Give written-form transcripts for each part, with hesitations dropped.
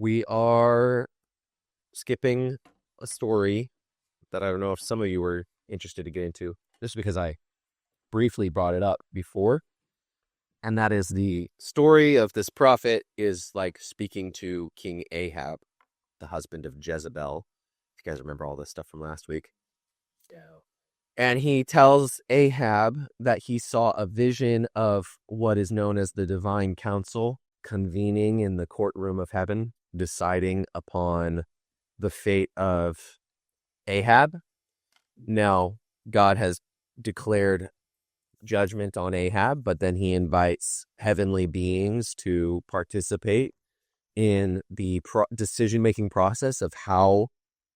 We are skipping a story that I don't know if some of you were interested to get into, just because I briefly brought it up before. And that is the story of this prophet is like speaking to King Ahab, the husband of Jezebel. If you guys remember all this stuff from last week. Yeah. And he tells Ahab that he saw a vision of what is known as the divine council convening in the courtroom of heaven, deciding upon the fate of Ahab. Now, God has declared judgment on Ahab, but then he invites heavenly beings to participate in the decision-making process of how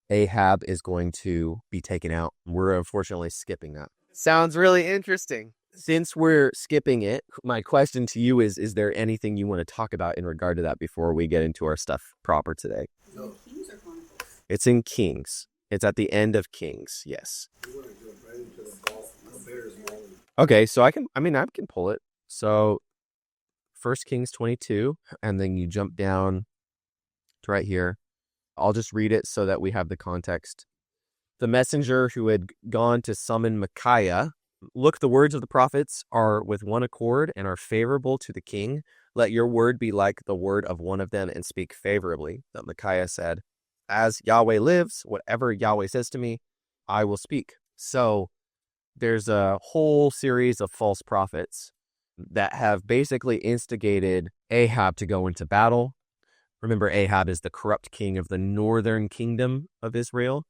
Ahab is going to be taken out. We're unfortunately skipping that. Sounds really interesting. Since we're skipping it, my question to you is there anything you want to talk about in regard to that before we get into our stuff proper today? No. Kings or Chronicles? It's in Kings. It's at the end of Kings, yes. You want to go right into the ball. Okay, so I can pull it. So 1 Kings 22, and then you jump down to right here. I'll just read it so that we have the context. The messenger who had gone to summon Micaiah, look, the words of the prophets are with one accord and are favorable to the king. Let your word be like the word of one of them and speak favorably. That Micaiah said, as Yahweh lives, whatever Yahweh says to me, I will speak. So there's a whole series of false prophets that have basically instigated Ahab to go into battle. Remember, Ahab is the corrupt king of the northern kingdom of Israel.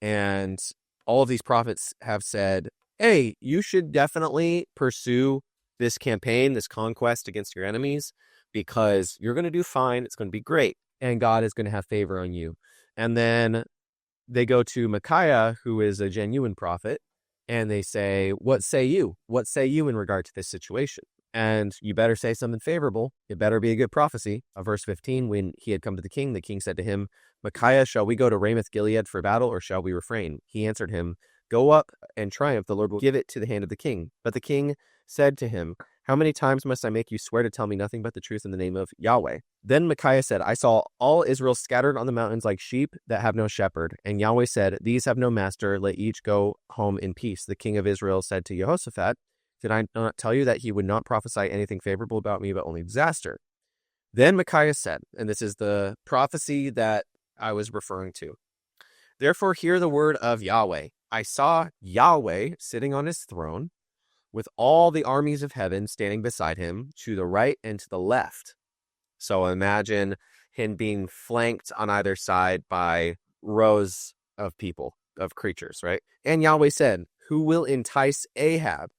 And all of these prophets have said, hey, you should definitely pursue this campaign, this conquest against your enemies, because you're going to do fine. It's going to be great. And God is going to have favor on you. And then they go to Micaiah, who is a genuine prophet, and they say, what say you? What say you in regard to this situation? And you better say something favorable. It better be a good prophecy. Verse 15, when he had come to the king said to him, Micaiah, shall we go to Ramoth Gilead for battle, or shall we refrain? He answered him, go up and triumph. The Lord will give it to the hand of the king. But the king said to him, how many times must I make you swear to tell me nothing but the truth in the name of Yahweh? Then Micaiah said, I saw all Israel scattered on the mountains like sheep that have no shepherd. And Yahweh said, these have no master. Let each go home in peace. The king of Israel said to Jehoshaphat, did I not tell you that he would not prophesy anything favorable about me, but only disaster? Then Micaiah said, and this is the prophecy that I was referring to. Therefore, hear the word of Yahweh. I saw Yahweh sitting on his throne with all the armies of heaven standing beside him to the right and to the left. So imagine him being flanked on either side by rows of people, of creatures, right? And Yahweh said, who will entice Ahab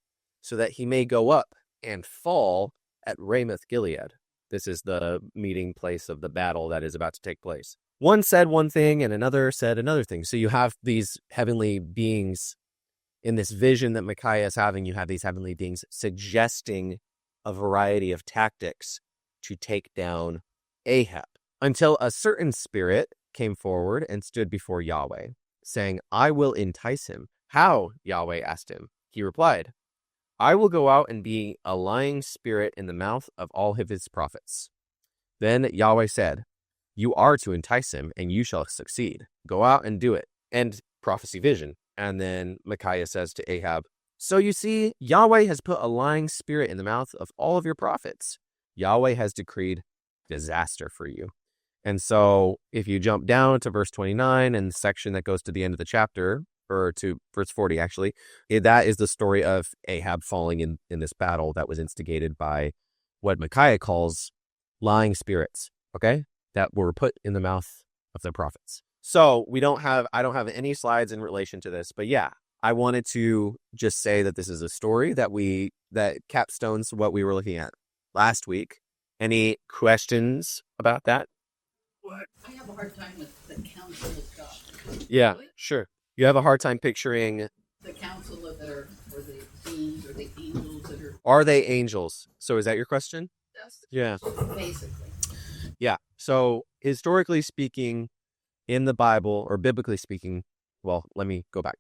so that he may go up and fall at Ramoth Gilead? This is the meeting place of the battle that is about to take place. One said one thing and another said another thing. So you have these heavenly beings in this vision that Micaiah is having. You have these heavenly beings suggesting a variety of tactics to take down Ahab, until a certain spirit came forward and stood before Yahweh, saying, I will entice him. How? Yahweh asked him. He replied, I will go out and be a lying spirit in the mouth of all of his prophets. Then Yahweh said, you are to entice him, and you shall succeed. Go out and do it. And prophecy vision. And then Micaiah says to Ahab, so you see, Yahweh has put a lying spirit in the mouth of all of your prophets. Yahweh has decreed disaster for you. And so if you jump down to verse 29 and the section that goes to the end of the chapter, or to verse 40 actually, that is the story of Ahab falling in this battle that was instigated by what Micaiah calls lying spirits, okay, that were put in the mouth of the prophets. So I don't have any slides in relation to this, but yeah, I wanted to just say that this is a story that capstones what we were looking at last week. Any questions about that? What? I have a hard time with the council of God. Yeah, Really? sure. You have a hard time picturing the council of their, or the beings, or the angels that are. Are they angels? So is that your question? That's Yeah. basically. Yeah. So historically speaking, in the Bible, or biblically speaking, well, let me go back.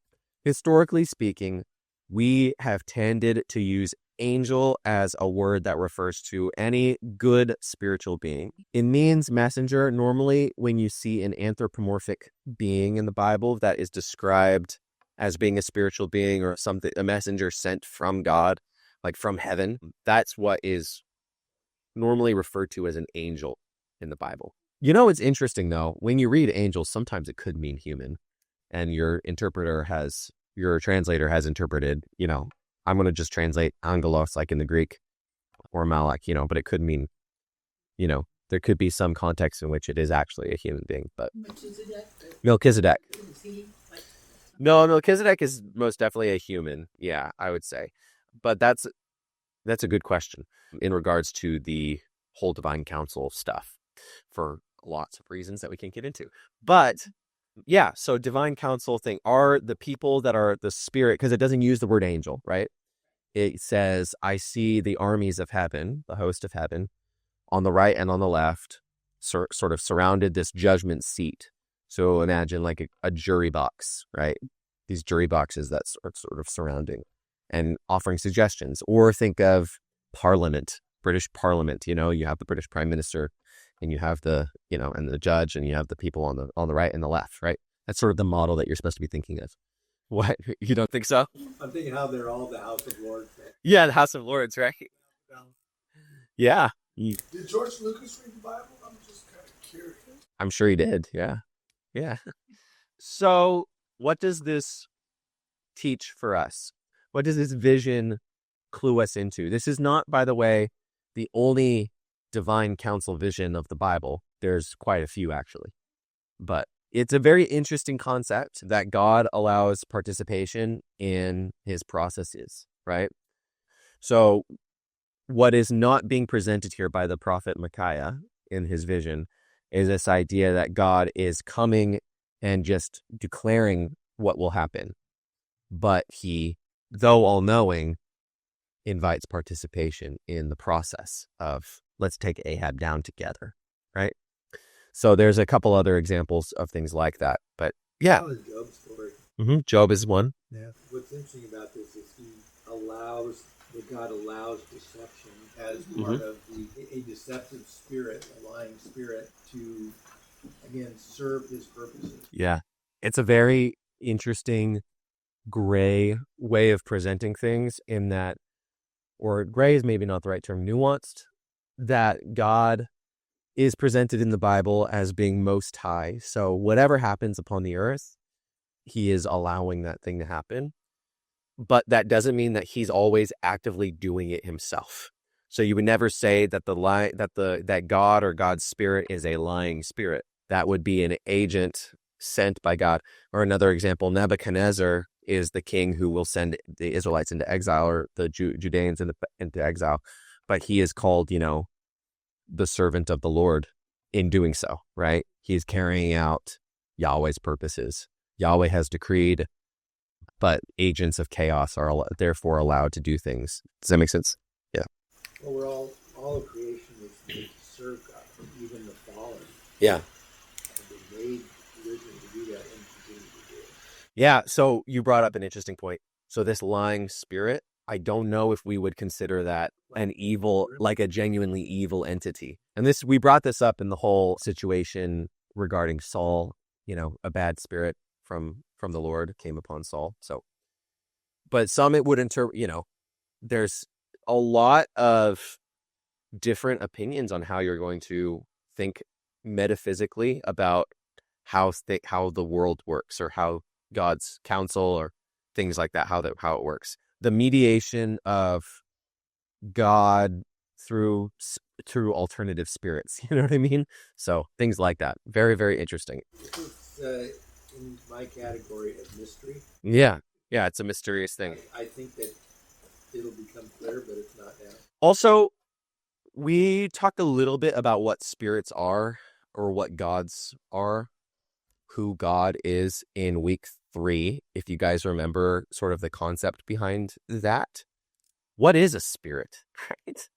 Historically speaking, we have tended to use angel as a word that refers to any good spiritual being. It means messenger. Normally, when you see an anthropomorphic being in the Bible that is described as being a spiritual being or something, a messenger sent from God, like from heaven, that's what is normally referred to as an angel in the Bible. You know, it's interesting though, when you read angels, sometimes it could mean human, and your translator has interpreted, I'm going to just translate angelos like in the Greek, or malak, but it could mean, there could be some context in which it is actually a human being, but Melchizedek. No, Melchizedek is most definitely a human. Yeah, I would say. But that's a good question in regards to the whole divine council stuff for lots of reasons that we can get into. But yeah, so divine council thing are the people that are the spirit, because it doesn't use the word angel, right? It says, I see the armies of heaven, the host of heaven, on the right and on the left, sort of surrounded this judgment seat. So imagine like a jury box, right? These jury boxes that are sort of surrounding and offering suggestions. Or think of Parliament, British Parliament. You have the British Prime Minister, and you have the, and the judge, and you have the people on the right and the left, right? That's sort of the model that you're supposed to be thinking of. What? You don't think so? I'm thinking how they're all the House of Lords. Yeah, the House of Lords, right? Yeah. Did George Lucas read the Bible? I'm just kind of curious. I'm sure he did. Yeah. Yeah. So what does this teach for us? What does this vision clue us into? This is not, by the way, the only divine council vision of the Bible. There's quite a few, actually. But it's a very interesting concept that God allows participation in his processes, right? So what is not being presented here by the prophet Micaiah in his vision is this idea that God is coming and just declaring what will happen. But he, though all-knowing, invites participation in the process of, let's take Ahab down together, right? So there's a couple other examples of things like that. But yeah. Job's story. Job is one. Yeah. What's interesting about this is God allows deception as part of a deceptive spirit, a lying spirit, to, again, serve his purposes. Yeah. It's a very interesting gray way of presenting things, in that, or gray is maybe not the right term, nuanced, that God is presented in the Bible as being most high. So whatever happens upon the earth, he is allowing that thing to happen. But that doesn't mean that he's always actively doing it himself. So you would never say that that God or God's spirit is a lying spirit. That would be an agent sent by God. Or another example, Nebuchadnezzar is the king who will send the Israelites into exile, or the Judeans into exile. But he is called, the servant of the Lord in doing so, right? He's carrying out Yahweh's purposes. Yahweh has decreed, but agents of chaos are therefore allowed to do things. Does that make sense? Yeah. Well, all of creation is made to serve God, even the fallen. Yeah. Have been made originally to do that and continue to do it. Yeah. So you brought up an interesting point. So this lying spirit, I don't know if we would consider that an evil, like a genuinely evil entity. And we brought this up in the whole situation regarding Saul, a bad spirit from the Lord came upon Saul. So, but some it would there's a lot of different opinions on how you're going to think metaphysically about how the world works, or how God's counsel or things like that, how it works. The mediation of God through alternative spirits, you know what I mean? So things like that. Very, very interesting. It's in my category of mystery. Yeah, it's a mysterious thing. I think that it'll become clear, but it's not now. Also, we talked a little bit about what spirits are, or what gods are, who God is in week 3. If you guys remember sort of the concept behind that. What is a spirit, right?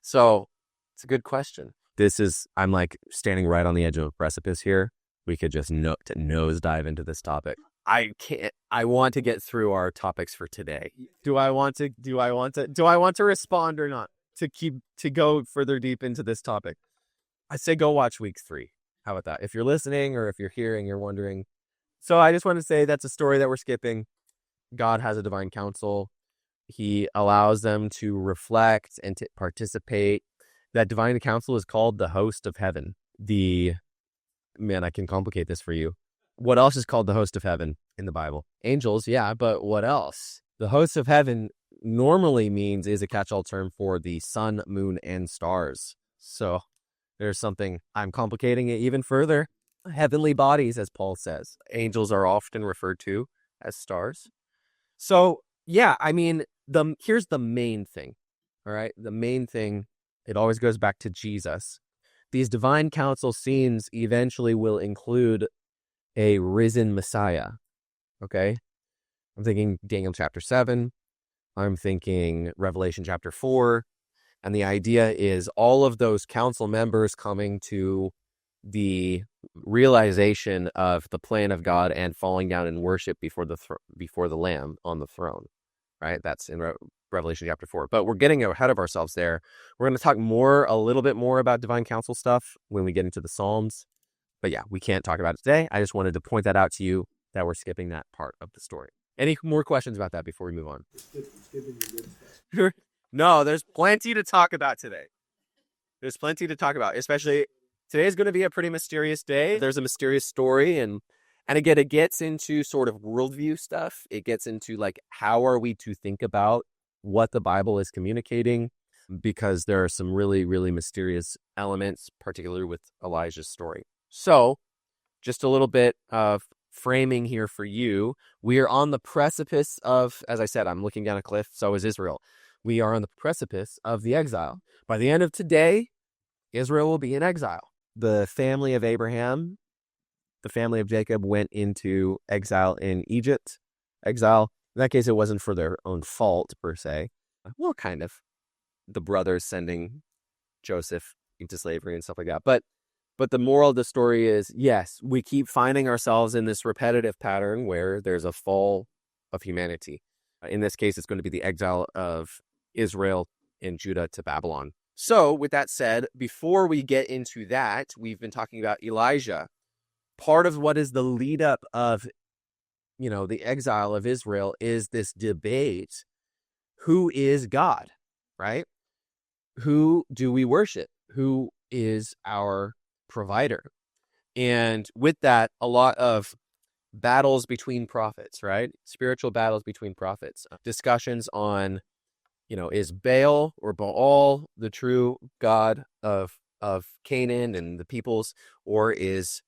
So it's a good question. I'm like standing right on the edge of a precipice here. We could just nose dive into this topic. I can't. I want to get through our topics for today. Do I want to respond or not? To go further deep into this topic, I say go watch week 3. How about that? If you're listening or if you're here and you're wondering. So I just want to say that's a story that we're skipping. God has a divine council. He allows them to reflect and to participate. That divine council is called the host of heaven. Man, I can complicate this for you. What else is called the host of heaven in the Bible? Angels, yeah, but what else? The host of heaven normally is a catch-all term for the sun, moon, and stars. So there's something, I'm complicating it even further. Heavenly bodies, as Paul says. Angels are often referred to as stars. So, yeah, I mean, here's the main thing, all right? The main thing, it always goes back to Jesus. These divine council scenes eventually will include a risen Messiah, okay? I'm thinking Daniel chapter 7. I'm thinking Revelation chapter 4. And the idea is all of those council members coming to the realization of the plan of God and falling down in worship before the Lamb on the throne, right? That's in Revelation chapter 4. But we're getting ahead of ourselves there. We're going to talk a little bit more about divine council stuff when we get into the Psalms. But yeah, we can't talk about it today. I just wanted to point that out to you that we're skipping that part of the story. Any more questions about that before we move on? Skipping the good stuff. No, there's plenty to talk about today. There's plenty to talk about, especially today is going to be a pretty mysterious day. There's a mysterious story, and again, it gets into sort of worldview stuff. It gets into like, how are we to think about what the Bible is communicating? Because there are some really, really mysterious elements, particularly with Elijah's story. So, just a little bit of framing here for you. We are on the precipice of, as I said, I'm looking down a cliff, so is Israel. We are on the precipice of the exile. By the end of today, Israel will be in exile. The family of Abraham, the family of Jacob went into exile in Egypt. Exile, in that case, it wasn't for their own fault, per se. Well, kind of. The brothers sending Joseph into slavery and stuff like that. But the moral of the story is, yes, we keep finding ourselves in this repetitive pattern where there's a fall of humanity. In this case, it's going to be the exile of Israel and Judah to Babylon. So with that said, before we get into that, we've been talking about Elijah. Part of what is the lead up of, the exile of Israel is this debate. Who is God, right? Who do we worship? Who is our provider? And with that, a lot of battles between prophets, right? Spiritual battles between prophets. Discussions on, is Baal or Baal the true God of Canaan and the peoples, or is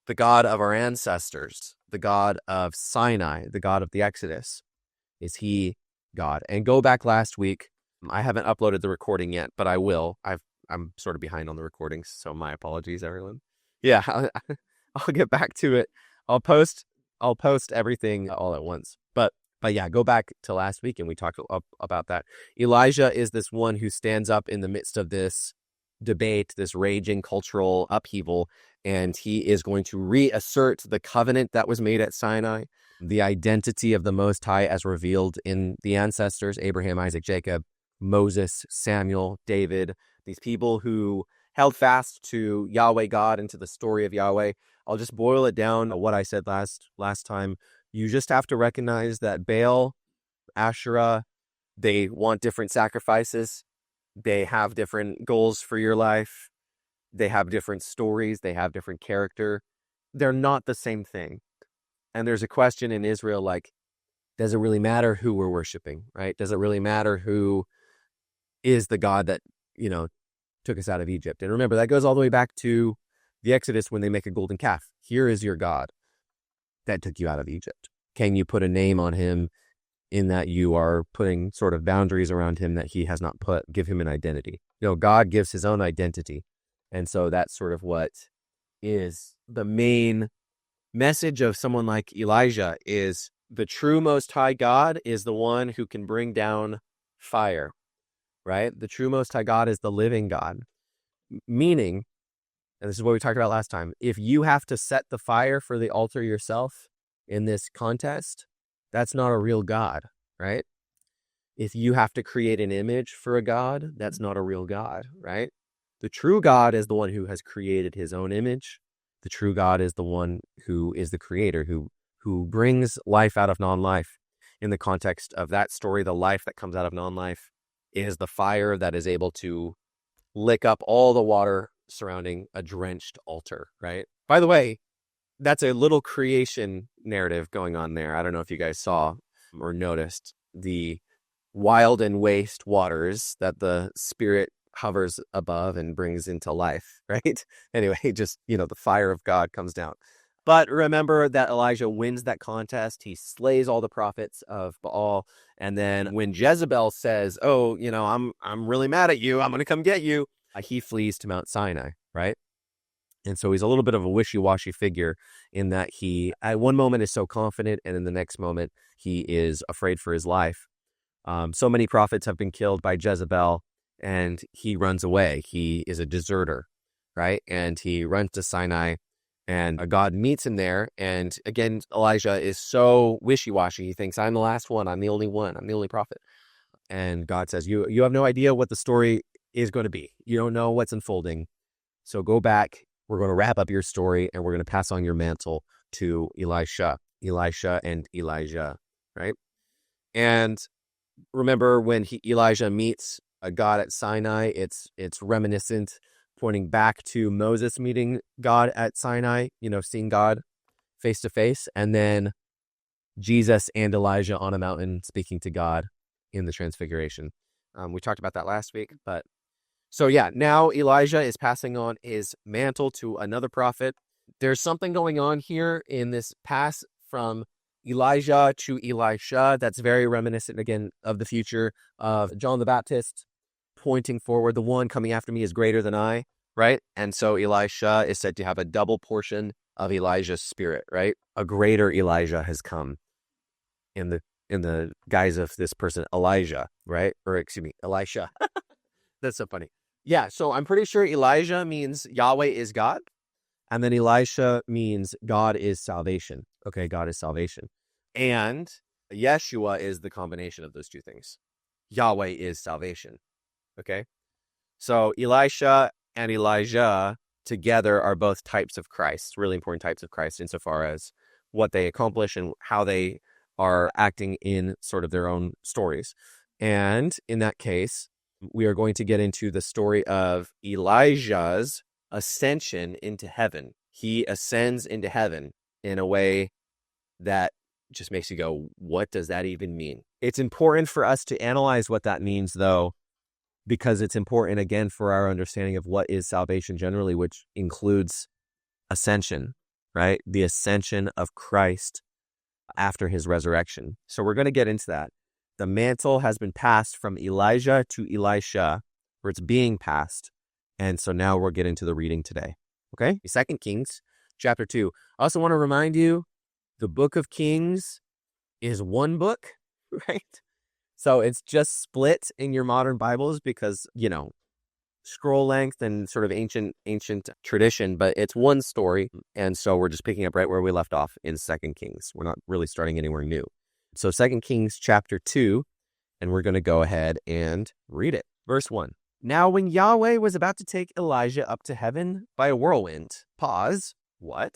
the God of our ancestors, the God of Sinai, the God of the Exodus, is he God? And go back last week. I haven't uploaded the recording yet, but I will. I'm sort of behind on the recordings, so my apologies, everyone. Yeah, I'll get back to it. I'll post everything all at once. But yeah, go back to last week and we talked about that. Elijah is this one who stands up in the midst of this debate, this raging cultural upheaval, and he is going to reassert the covenant that was made at Sinai, the identity of the Most High as revealed in the ancestors, Abraham, Isaac, Jacob, Moses, Samuel, David, these people who held fast to Yahweh God and to the story of Yahweh. I'll just boil it down to what I said last time. You just have to recognize that Baal, Asherah, they want different sacrifices. They have different goals for your life. They have different stories. They have different character. They're not the same thing. And there's a question in Israel like, does it really matter who we're worshiping, right? Does it really matter who is the God that, took us out of Egypt? And remember, that goes all the way back to the Exodus when they make a golden calf. Here is your God that took you out of Egypt. Can you put a name on him in that you are putting sort of boundaries around him that he has not put? Give him an identity. God gives his own identity. And so that's sort of what is the main message of someone like Elijah is the true Most High God is the one who can bring down fire, right? The true Most High God is the living God. Meaning, and this is what we talked about last time, if you have to set the fire for the altar yourself, in this contest, that's not a real God, right? If you have to create an image for a God, that's not a real God, right? The true God is the one who has created his own image. The true God is the one who is the creator, who brings life out of non-life. In the context of that story, the life that comes out of non-life is the fire that is able to lick up all the water surrounding a drenched altar, right? By the way, that's a little creation narrative going on there. I don't know if you guys saw or noticed the wild and waste waters that the Spirit hovers above and brings into life, right? Anyway, just, the fire of God comes down. But remember that Elijah wins that contest. He slays all the prophets of Baal. And then when Jezebel says, oh, I'm really mad at you, I'm going to come get you, he flees to Mount Sinai, right? And so he's a little bit of a wishy-washy figure in that he, at one moment, is so confident, and in the next moment, he is afraid for his life. So many prophets have been killed by Jezebel, and he runs away. He is a deserter, right? And he runs to Sinai, and God meets him there. And again, Elijah is so wishy-washy. He thinks, I'm the last one. I'm the only one. I'm the only prophet. And God says, you have no idea what the story is going to be. You don't know what's unfolding. So go back. We're going to wrap up your story, and we're going to pass on your mantle to Elisha and Elijah, right? And remember when Elijah meets a God at Sinai, it's reminiscent, pointing back to Moses meeting God at Sinai, seeing God face to face, and then Jesus and Elijah on a mountain speaking to God in the Transfiguration. We talked about that last week, but so yeah, now Elijah is passing on his mantle to another prophet. There's something going on here in this pass from Elijah to Elisha that's very reminiscent again of the future of John the Baptist, pointing forward, the one coming after me is greater than I, right? And so Elisha is said to have a double portion of Elijah's spirit, right? A greater Elijah has come in the guise of this person, Elijah, right? Or excuse me, Elisha. That's so funny. Yeah, so I'm pretty sure Elijah means Yahweh is God, and then Elisha means God is salvation. Okay, God is salvation. And Yeshua is the combination of those two things. Yahweh is salvation. Okay? So Elisha and Elijah together are both types of Christ, really important types of Christ insofar as what they accomplish and how they are acting in sort of their own stories. And in that case, we are going to get into the story of Elijah's ascension into heaven. He ascends into heaven in a way that just makes you go, what does that even mean? It's important for us to analyze what that means, though, because it's important, again, for our understanding of what is salvation generally, which includes ascension, right? The ascension of Christ after his resurrection. So we're going to get into that. The mantle has been passed from Elijah to Elisha, or it's being passed. And so now we'll get into the reading today. Okay? 2 Kings chapter 2. I also want to remind you, the book of Kings is one book, right? So it's just split in your modern Bibles because, scroll length and sort of ancient tradition, but it's one story. And so we're just picking up right where we left off in 2 Kings. We're not really starting anywhere new. So 2 Kings chapter 2, and we're going to go ahead and read it. Verse 1. Now when Yahweh was about to take Elijah up to heaven by a whirlwind, pause. What?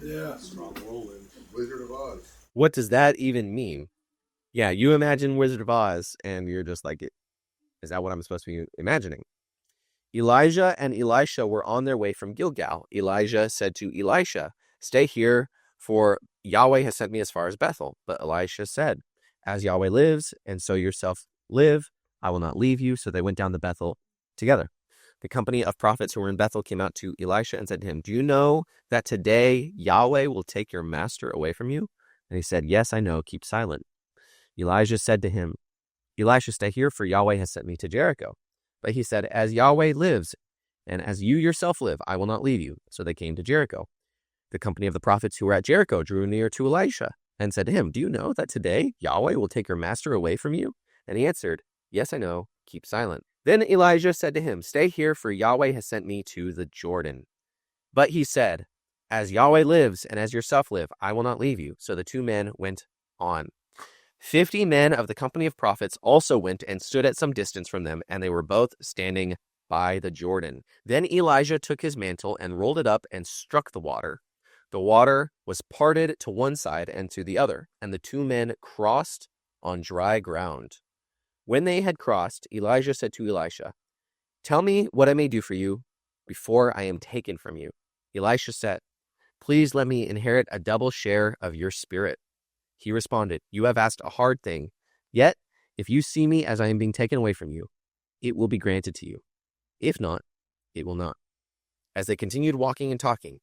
Yeah, strong whirlwind. Wizard of Oz. What does that even mean? Yeah, you imagine Wizard of Oz, and you're just like, is that what I'm supposed to be imagining? Elijah and Elisha were on their way from Gilgal. Elijah said to Elisha, stay here, for Yahweh has sent me as far as Bethel. But Elisha said, as Yahweh lives, and so yourself live, I will not leave you. So they went down to Bethel together. The company of prophets who were in Bethel came out to Elisha and said to him, do you know that today Yahweh will take your master away from you? And he said, yes, I know. Keep silent. Elijah said to him, Elisha, stay here, for Yahweh has sent me to Jericho. But he said, as Yahweh lives, and as you yourself live, I will not leave you. So they came to Jericho. The company of the prophets who were at Jericho drew near to Elisha and said to him, do you know that today Yahweh will take your master away from you? And he answered, yes, I know. Keep silent. Then Elijah said to him, stay here, for Yahweh has sent me to the Jordan. But he said, As Yahweh lives and as yourself live, I will not leave you. So the 2 men went on. 50 men of the company of prophets also went and stood at some distance from them, and they were both standing by the Jordan. Then Elijah took his mantle and rolled it up and struck the water. The water was parted to one side and to the other, and the 2 men crossed on dry ground. When they had crossed, Elijah said to Elisha, "Tell me what I may do for you before I am taken from you." Elisha said, "Please let me inherit a double share of your spirit." He responded, "You have asked a hard thing. Yet, if you see me as I am being taken away from you, it will be granted to you. If not, it will not." As they continued walking and talking,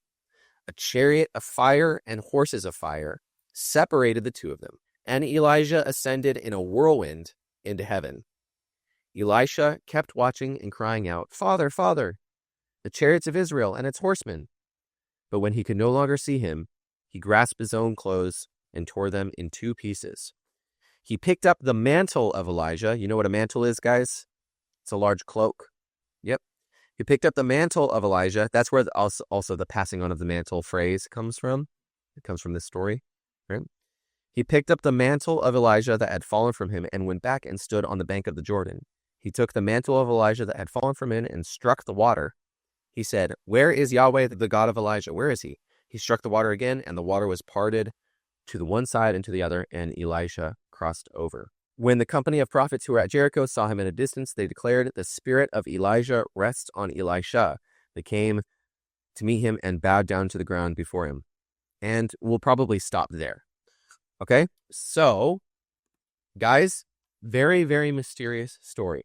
a chariot of fire and horses of fire separated the 2 of them, and Elijah ascended in a whirlwind into heaven. Elisha kept watching and crying out, "Father, Father, the chariots of Israel and its horsemen." But when he could no longer see him, he grasped his own clothes and tore them in 2 pieces. He picked up the mantle of Elijah. You know what a mantle is, guys? It's a large cloak. Yep. He picked up the mantle of Elijah. That's where also the passing on of the mantle phrase comes from. It comes from this story, right? He picked up the mantle of Elijah that had fallen from him and went back and stood on the bank of the Jordan. He took the mantle of Elijah that had fallen from him and struck the water. He said, "Where is Yahweh, the God of Elijah? Where is he?" He struck the water again, and the water was parted to the one side and to the other, and Elisha crossed over. When the company of prophets who were at Jericho saw him at a distance, they declared, "The spirit of Elijah rests on Elisha." They came to meet him and bowed down to the ground before him. And we'll probably stop there. Okay? So, guys, very, very mysterious story.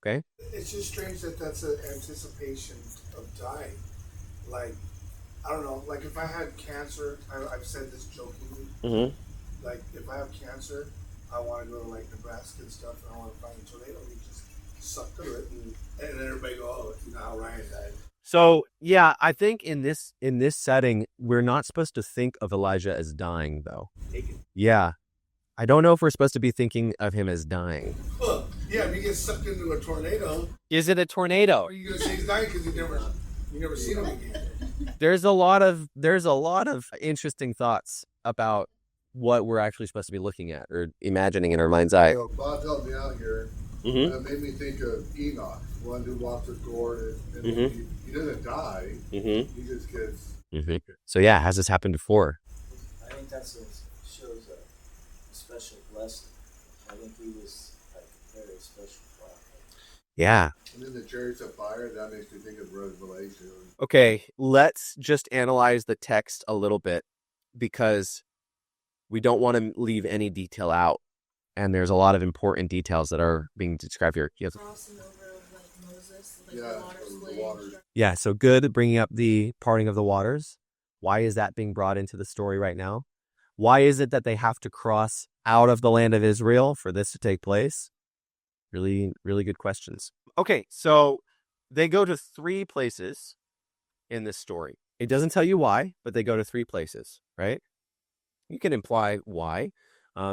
Okay? It's just strange that that's an anticipation of dying. Like, I don't know, like if I had cancer, I've said this jokingly, Mm-hmm. like if I have cancer, I want to go to like Nebraska and stuff, and I want to find a tornado and just suck through it, and then everybody go, "Oh, you know how Ryan died." So, yeah, I think in this setting, we're not supposed to think of Elijah as dying, though. Yeah. I don't know if we're supposed to be thinking of him as dying. Huh. Yeah, if you get sucked into a tornado, Is it a tornado? are you gonna say he's dying because you never seen him again? There's a lot of interesting thoughts about what we're actually supposed to be looking at or imagining in our mind's eye. Bob helped me out here. Mm-hmm. That made me think of Enoch, one who walks with God, and he doesn't die. Mm-hmm. He just gets. Mm-hmm. So yeah, has this happened before? I think shows a special blessing. I think he was like a very special prophet. Yeah. And then the Chariots of Fire, that makes me think of Revelation. Okay, let's just analyze the text a little bit because we don't want to leave any detail out. And there's a lot of important details that are being described here. Yes. Crossing over of like Moses, like Yeah, the water the splitting. waters. Yeah, so good bringing up the parting of the waters. Why is that being brought into the story right now? Why is it that they have to cross out of the land of Israel for this to take place? Really, really good questions. Okay, so they go to 3 places in this story. It doesn't tell you why, but they go to 3 places, right? You can imply why.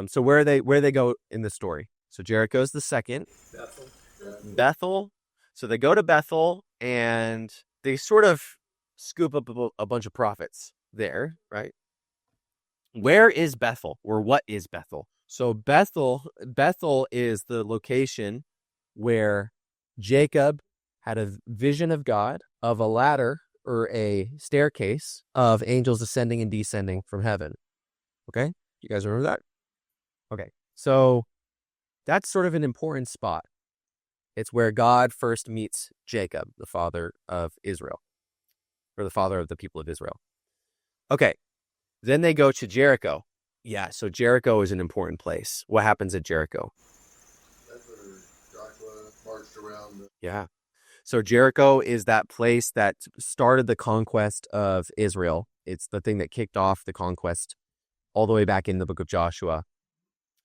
So where they go in the story? So Jericho's the second. Bethel. So they go to Bethel and they sort of scoop up a bunch of prophets there, right? Where is Bethel, or what is Bethel? So Bethel is the location where Jacob had a vision of God, of a ladder or a staircase of angels ascending and descending from heaven. Okay? You guys remember that? Okay. So that's sort of an important spot. It's where God first meets Jacob, the father of Israel, or the father of the people of Israel. Okay. Then they go to Jericho. Yeah, so Jericho is an important place. What happens at Jericho? That's where Joshua marched around. Yeah. So Jericho is that place that started the conquest of Israel. It's the thing that kicked off the conquest all the way back in the book of Joshua.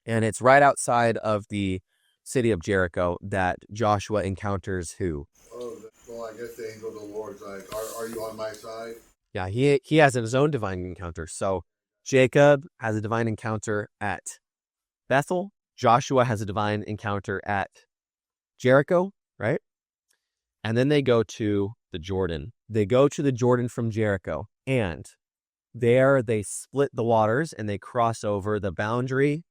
And it's right outside of the city of Jericho that Joshua encounters who? Oh, well, I guess the angel of the Lord's like, are you on my side? Yeah, he has his own divine encounter. So Jacob has a divine encounter at Bethel. Joshua has a divine encounter at Jericho, right? And then they go to the Jordan. They go to the Jordan from Jericho. And there they split the waters and they cross over the boundary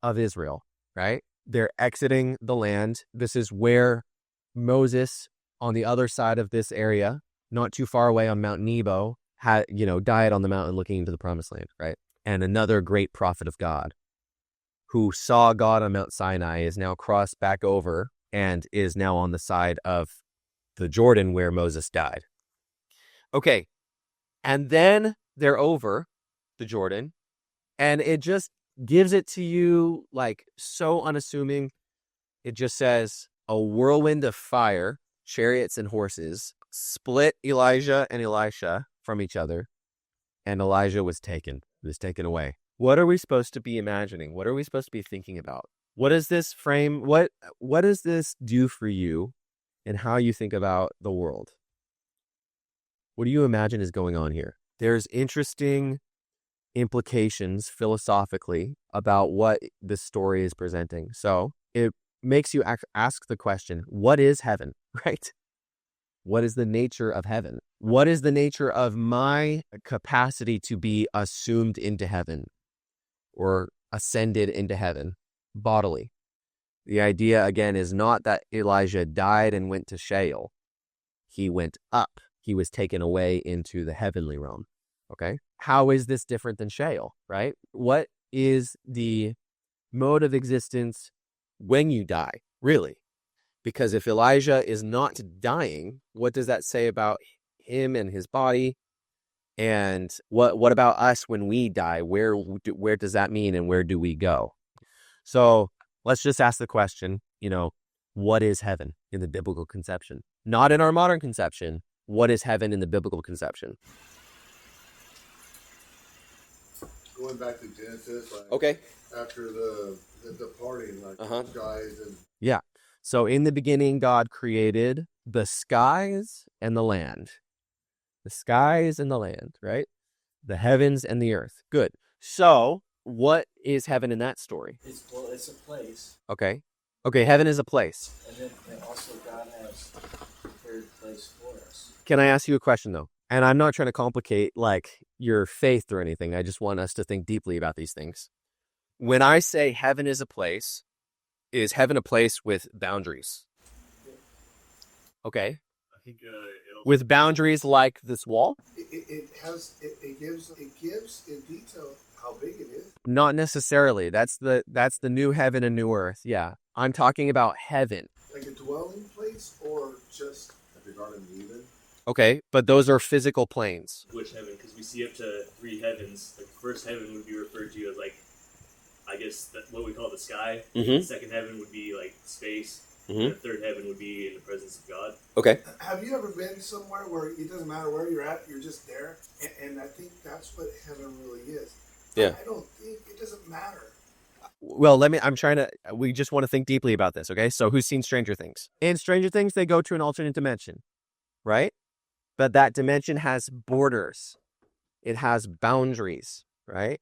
of Israel, right? They're exiting the land. This is where Moses, on the other side of this area, not too far away on Mount Nebo, died on the mountain looking into the promised land, right? And another great prophet of God who saw God on Mount Sinai is now crossed back over and is now on the side of the Jordan where Moses died. Okay, and then they're over the Jordan, and it just gives it to you like so unassuming. It just says a whirlwind of fire, chariots and horses, split Elijah and Elisha from each other, and Elijah was taken away. What are we supposed to be imagining? What are we supposed to be thinking about? What does this frame, what does this do for you and how you think about the world? What do you imagine is going on here? There's interesting implications philosophically about what this story is presenting. So it makes you ask the question, what is heaven, right? What is the nature of heaven? What is the nature of my capacity to be assumed into heaven or ascended into heaven bodily? The idea, again, is not that Elijah died and went to Sheol. He went up. He was taken away into the heavenly realm. Okay? How is this different than Sheol, right? What is the mode of existence when you die, really? Because if Elijah is not dying, what does that say about him and his body? And what about us when we die? Where does that mean and where do we go? So let's just ask the question, what is heaven in the biblical conception? Not in our modern conception. What is heaven in the biblical conception? Going back to Genesis, Okay. after the parting, skies and Yeah. So in the beginning, God created the skies and the land. The skies and the land, right? The heavens and the earth. Good. So what is heaven in that story? It's a place, Okay. Okay, heaven is a place. and also God has prepared a place for us. Can I ask you a question, though? And I'm not trying to complicate, your faith or anything. I just want us to think deeply about these things. When I say heaven is a place, is heaven a place with boundaries? Okay. I think With boundaries like this wall? It gives in detail how big it is. Not necessarily. That's the new heaven and new earth. Yeah. I'm talking about heaven. Like a dwelling place or just like the Garden of Eden. Okay, but those are physical planes. Which heaven? Because we see up to 3 heavens. Like the first heaven would be referred to as I guess what we call the sky. Mm-hmm. The second heaven would be space. Mm-hmm. And the third heaven would be in the presence of God. Okay. Have you ever been somewhere where it doesn't matter where you're at, you're just there? And I think that's what heaven really is. Yeah. I don't think it doesn't matter. Well, we just want to think deeply about this, okay? So who's seen Stranger Things? In Stranger Things, they go to an alternate dimension, right? But that dimension has borders. It has boundaries, right?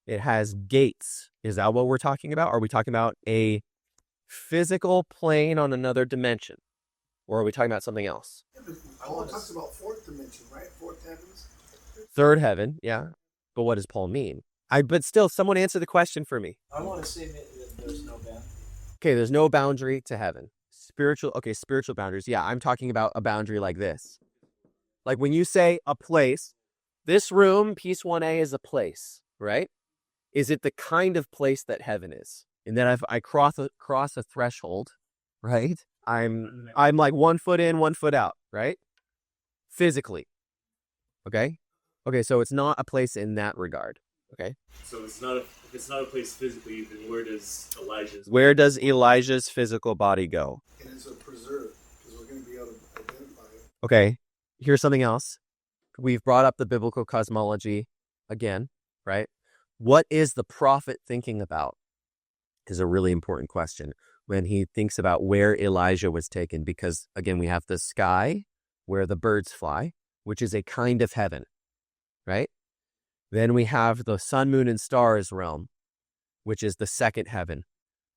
It has gates. Is that what we're talking about? Are we talking about a physical plane on another dimension? Or are we talking about something else? Yeah, but Paul talks about fourth dimension, right? Fourth heavens. Third heaven, yeah. But what does Paul mean? But still, someone answer the question for me. I want to say that there's no boundary. Okay, there's no boundary to heaven. Spiritual boundaries. Yeah, I'm talking about a boundary like this. Like when you say a place, this room, Piece 1A, is a place, right? Is it the kind of place that heaven is? And then if I cross a threshold, right? I'm like 1 foot in, 1 foot out, right? Physically. Okay? Okay, so it's not a place in that regard. Okay? So if it's not a place physically, then Where does Elijah's physical body go? And it's a preserve, because we're going to be able to identify it. Okay, here's something else. We've brought up the biblical cosmology again, right? What is the prophet thinking about is a really important question when he thinks about where Elijah was taken, because, again, we have the sky where the birds fly, which is a kind of heaven, right? Then we have the sun, moon, and stars realm, which is the second heaven,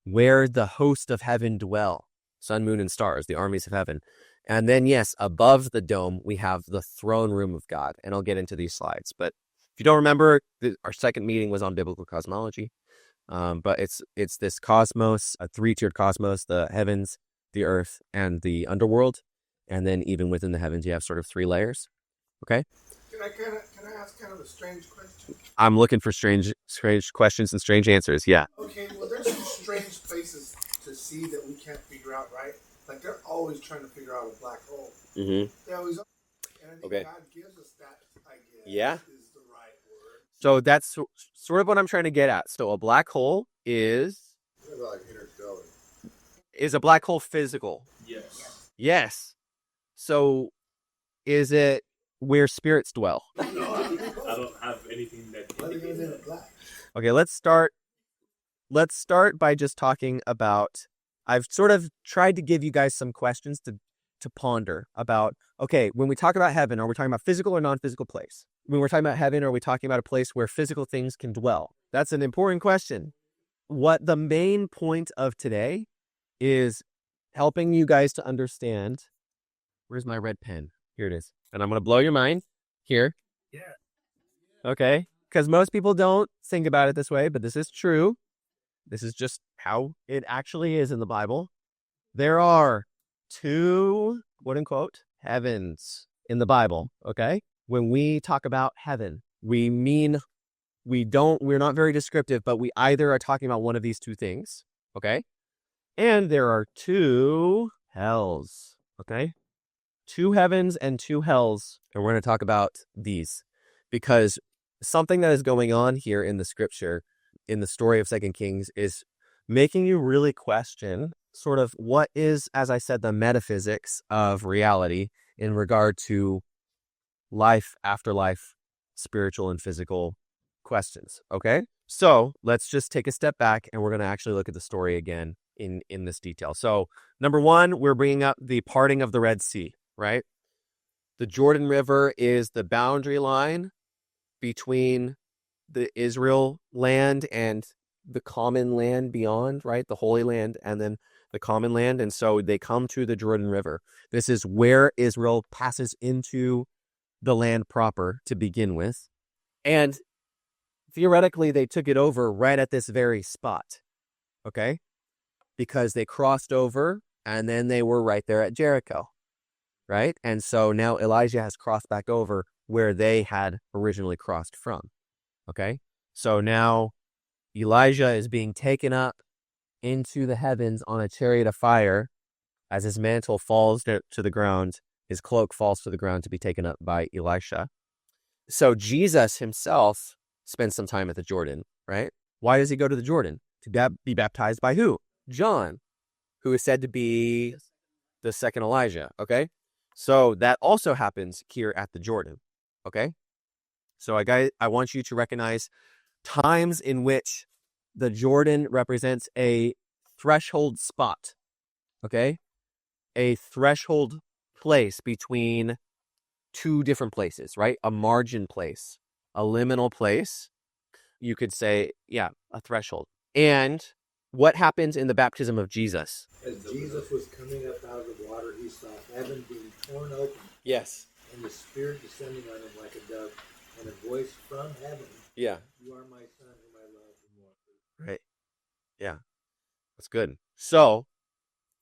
where the host of heaven dwell. Sun, moon, and stars, the armies of heaven. And then, yes, above the dome, we have the throne room of God. And I'll get into these slides. But if you don't remember, our second meeting was on biblical cosmology. But it's this cosmos, a three-tiered cosmos: the heavens, the earth, and the underworld. And then even within the heavens, you have sort of three layers. Okay. Can I ask kind of a strange question? I'm looking for strange questions and strange answers. Yeah. Okay, well, there's some strange places to see that we can't figure out, right? Like they're always trying to figure out a black hole. Mm-hmm. They always are. And I think Okay. God gives us that, I guess, Yeah. is the right word. So that's sort of what I'm trying to get at. So a black hole is Like interstellar. a black hole physical? Yes. Yes. So is it where spirits dwell? I don't have anything that Why are they indicates gonna make it that. black? Okay, let's start by just talking about, I've sort of tried to give you guys some questions to ponder about, okay, when we talk about heaven, are we talking about physical or non-physical place? When we're talking about heaven, are we talking about a place where physical things can dwell? That's an important question. What the main point of today is helping you guys to understand. Where's my red pen? Here it is. And I'm going to blow your mind here. Yeah. Okay. Because most people don't think about it this way, but this is true. This is just how it actually is in the Bible. There are two, quote unquote, heavens in the Bible. Okay. When we talk about heaven, we mean, we're not very descriptive, but we either are talking about one of these two things. Okay. And there are two hells. Okay. Two heavens and two hells. And we're going to talk about these because something that is going on here in the scripture, in the story of 2 Kings, is making you really question sort of what is, as I said, the metaphysics of reality in regard to life, afterlife, spiritual and physical questions. Okay. So let's just take a step back and we're going to actually look at the story again in this detail. So number one, we're bringing up the parting of the Red Sea. Right? The Jordan River is the boundary line between the Israel land and the common land beyond, right? The Holy Land and then the common land. And so they come to the Jordan River. This is where Israel passes into the land proper to begin with. And theoretically, they took it over right at this very spot. Okay? Because they crossed over and then they were right there at Jericho. Right? And so now Elijah has crossed back over where they had originally crossed from. Okay? So now Elijah is being taken up into the heavens on a chariot of fire as his mantle falls to the ground, his cloak falls to the ground to be taken up by Elisha. So Jesus himself spends some time at the Jordan, right? Why does he go to the Jordan? To be baptized by who? John, who is said to be the second Elijah, okay? So that also happens here at the Jordan, okay? So I want you to recognize times in which the Jordan represents a threshold spot, okay? A threshold place between two different places, right? A margin place, a liminal place. You could say, yeah, a threshold. And what happens in the baptism of Jesus? As Jesus was coming up out of the water, he saw heaven being torn open. Yes. And the Spirit descending on him like a dove, and a voice from heaven. Yeah. You are my son whom I love and want. Right. Yeah. That's good. So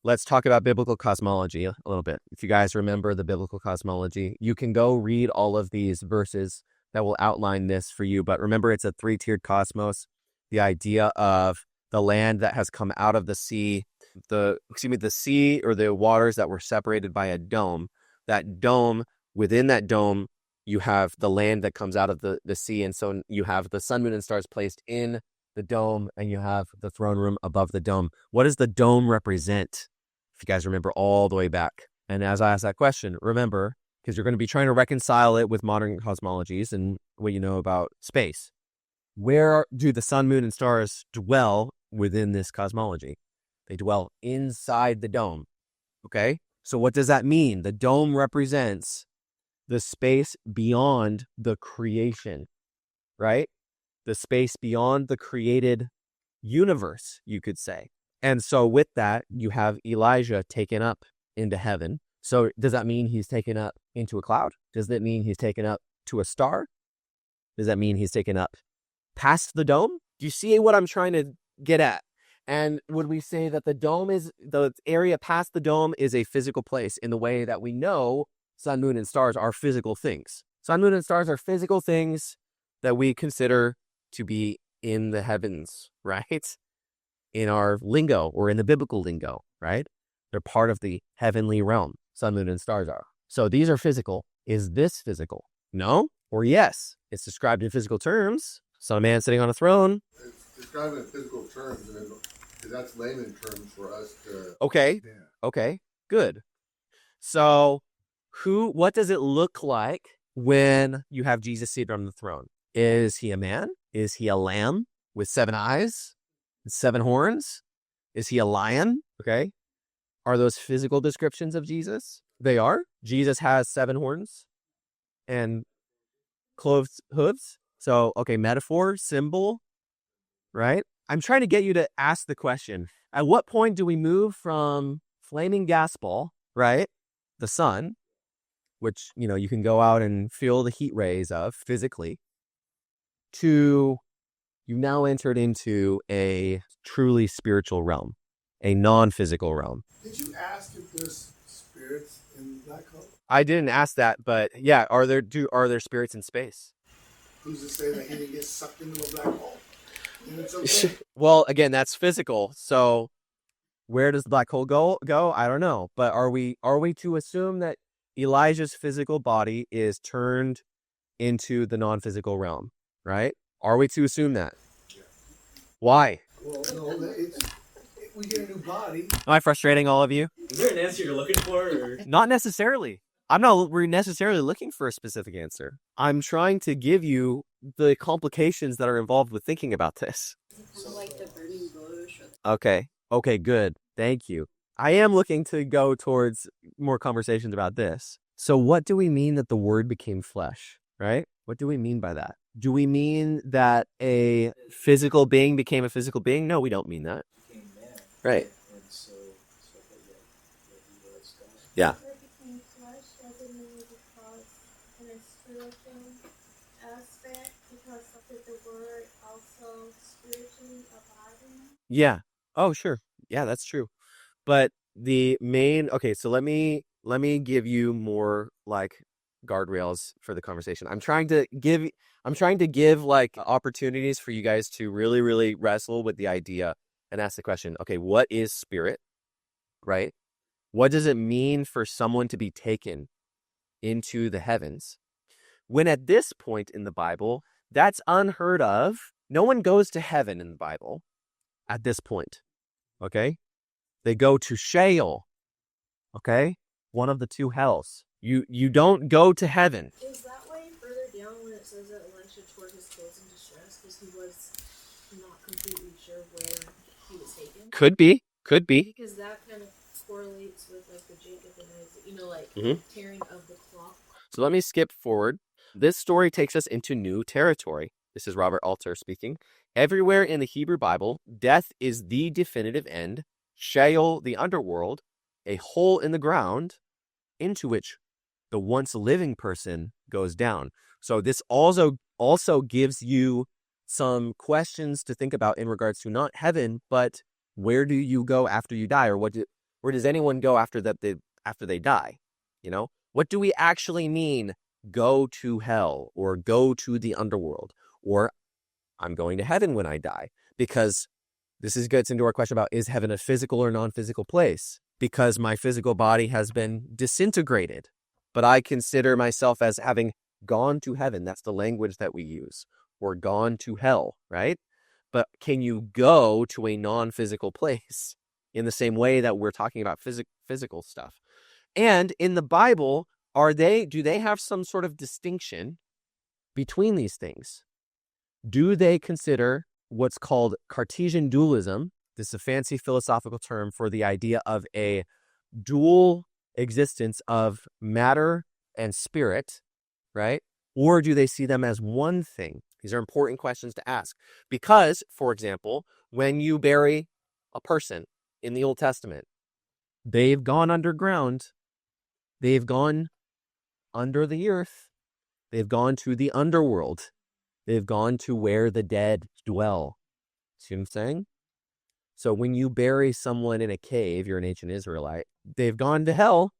let's talk about biblical cosmology a little bit. If you guys remember the biblical cosmology, you can go read all of these verses that will outline this for you. But remember, it's a three-tiered cosmos. The idea of the land that has come out of the sea, the sea or the waters that were separated by a dome. That dome, within that dome, you have the land that comes out of the sea. And so you have the sun, moon, and stars placed in the dome, and you have the throne room above the dome. What does the dome represent? If you guys remember all the way back. And as I ask that question, remember, because you're going to be trying to reconcile it with modern cosmologies and what you know about space. Where do the sun, moon, and stars dwell within this cosmology? They dwell inside the dome. Okay? So what does that mean? The dome represents the space beyond the creation, right? The space beyond the created universe, you could say. And so with that, you have Elijah taken up into heaven. So does that mean he's taken up into a cloud? Does that mean he's taken up to a star? Does that mean he's taken up past the dome? Do you see what I'm trying to get at? And would we say that the area past the dome is a physical place in the way that we know sun, moon, and stars are physical things? Sun, moon, and stars are physical things that we consider to be in the heavens, right? In our lingo or in the biblical lingo, right? They're part of the heavenly realm. Sun, moon, and stars are. So these are physical. Is this physical? No or yes? It's described in physical terms. Son of Man sitting on a throne. It's described in physical terms, and then that's layman terms for us to. Okay. Yeah. Okay. Good. So what does it look like when you have Jesus seated on the throne? Is he a man? Is he a lamb with 7 eyes and 7 horns? Is he a lion? Okay. Are those physical descriptions of Jesus? They are. Jesus has 7 horns and clothed hooves. So, okay, metaphor, symbol, right? I'm trying to get you to ask the question, at what point do we move from flaming gas ball, right? The sun, which, you can go out and feel the heat rays of physically, to you've now entered into a truly spiritual realm, a non-physical realm. Did you ask if there's spirits in the black hole? I didn't ask that, but yeah, are there spirits in space? Who's to say that he didn't get sucked into a black hole? And it's okay. Well, again, that's physical. So where does the black hole go? I don't know. But are we to assume that Elijah's physical body is turned into the non-physical realm, right? Are we to assume that? Yeah. Why? Well, no, we get a new body. Am I frustrating all of you? Is there an answer you're looking for? Or? Not necessarily. I'm not necessarily looking for a specific answer. I'm trying to give you the complications that are involved with thinking about this. So like the burning bush. Or Okay, good. Thank you. I am looking to go towards more conversations about this. So what do we mean that the word became flesh, right? What do we mean by that? Do we mean that a physical being became a physical being? No, we don't mean that. Became man. Right. And so he was God. Yeah. It became flesh doesn't mean because in a spiritual aspect, because of the word also spiritually abiding. Yeah. Oh, sure. Yeah, that's true. But the main, okay, so let me give you more like guardrails for the conversation. I'm trying to give like opportunities for you guys to really, really wrestle with the idea and ask the question, okay, what is spirit, right? What does it mean for someone to be taken into the heavens? When at this point in the Bible, that's unheard of. No one goes to heaven in the Bible at this point, okay? They go to Sheol, okay? One of the 2 hells. You don't go to heaven. Is that way further down when it says that Elisha tore his clothes in distress because he was not completely sure where he was taken? Could be. Because that kind of correlates with like the Jacob and Isaac, Mhm. tearing of the cloth. So let me skip forward. This story takes us into new territory. This is Robert Alter speaking. Everywhere in the Hebrew Bible, death is the definitive end. Sheol, the underworld, a hole in the ground into which the once living person goes down. So this also gives you some questions to think about in regards to not heaven, but where do you go after you die, or where does anyone go after they die? What do we actually mean? Go to hell or go to the underworld, or I'm going to heaven when I die? Because this gets into our question about, is heaven a physical or non-physical place? Because my physical body has been disintegrated, but I consider myself as having gone to heaven. That's the language that we use. Or gone to hell, right? But can you go to a non-physical place in the same way that we're talking about physical stuff? And in the Bible, do they have some sort of distinction between these things? Do they consider what's called Cartesian dualism? This is a fancy philosophical term for the idea of a dual existence of matter and spirit, right? Or do they see them as one thing? These are important questions to ask. Because, for example, when you bury a person in the Old Testament, they've gone underground. They've gone under the earth. They've gone to the underworld. They've gone to where the dead dwell. See what I'm saying? So when you bury someone in a cave, you're an ancient Israelite, they've gone to hell.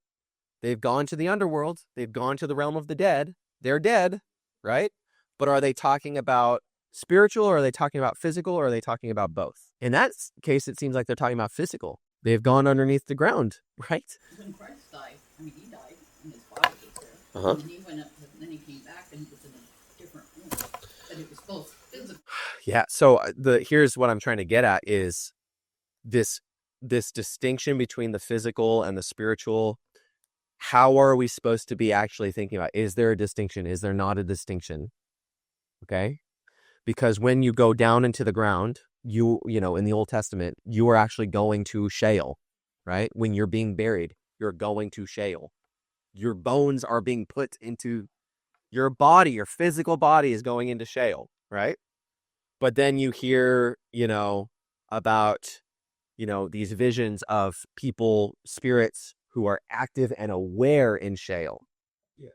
They've gone to the underworld. They've gone to the realm of the dead. They're dead, right? But are they talking about spiritual, or are they talking about physical, or are they talking about both? In that case, it seems like they're talking about physical. They've gone underneath the ground, right? When Christ died, he died, and his body was there. Uh-huh. And he went up, and then he came back, and he was in a different room. But it was both physical. Yeah. So here's what I'm trying to get at is this distinction between the physical and the spiritual. How are we supposed to be actually thinking about? Is there a distinction? Is there not a distinction? Okay. Because when you go down into the ground, you know, in the Old Testament, you are actually going to Sheol, right? When you're being buried, you're going to Sheol. Your bones are being put into your body. Your physical body is going into Sheol, right? But then you hear, you know, about, you know, these visions of people, spirits who are active and aware in Sheol. Yeah.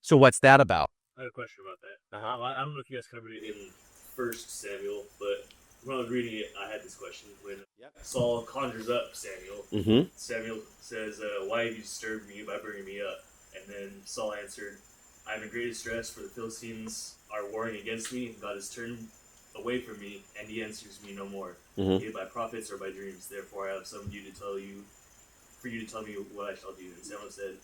So what's that about? I have a question about that. I don't know if you guys covered it in 1 Samuel, but when I was reading it, I had this question. When Saul conjures up Samuel, Samuel says, "Why have you disturbed me by bringing me up?" And then Saul answered, "I am in great distress, for the Philistines are warring against me. God has turned away from me, and he answers me no more, either by prophets or by dreams. Therefore I have summoned you to tell you, for you to tell me what I shall do." And Samuel said,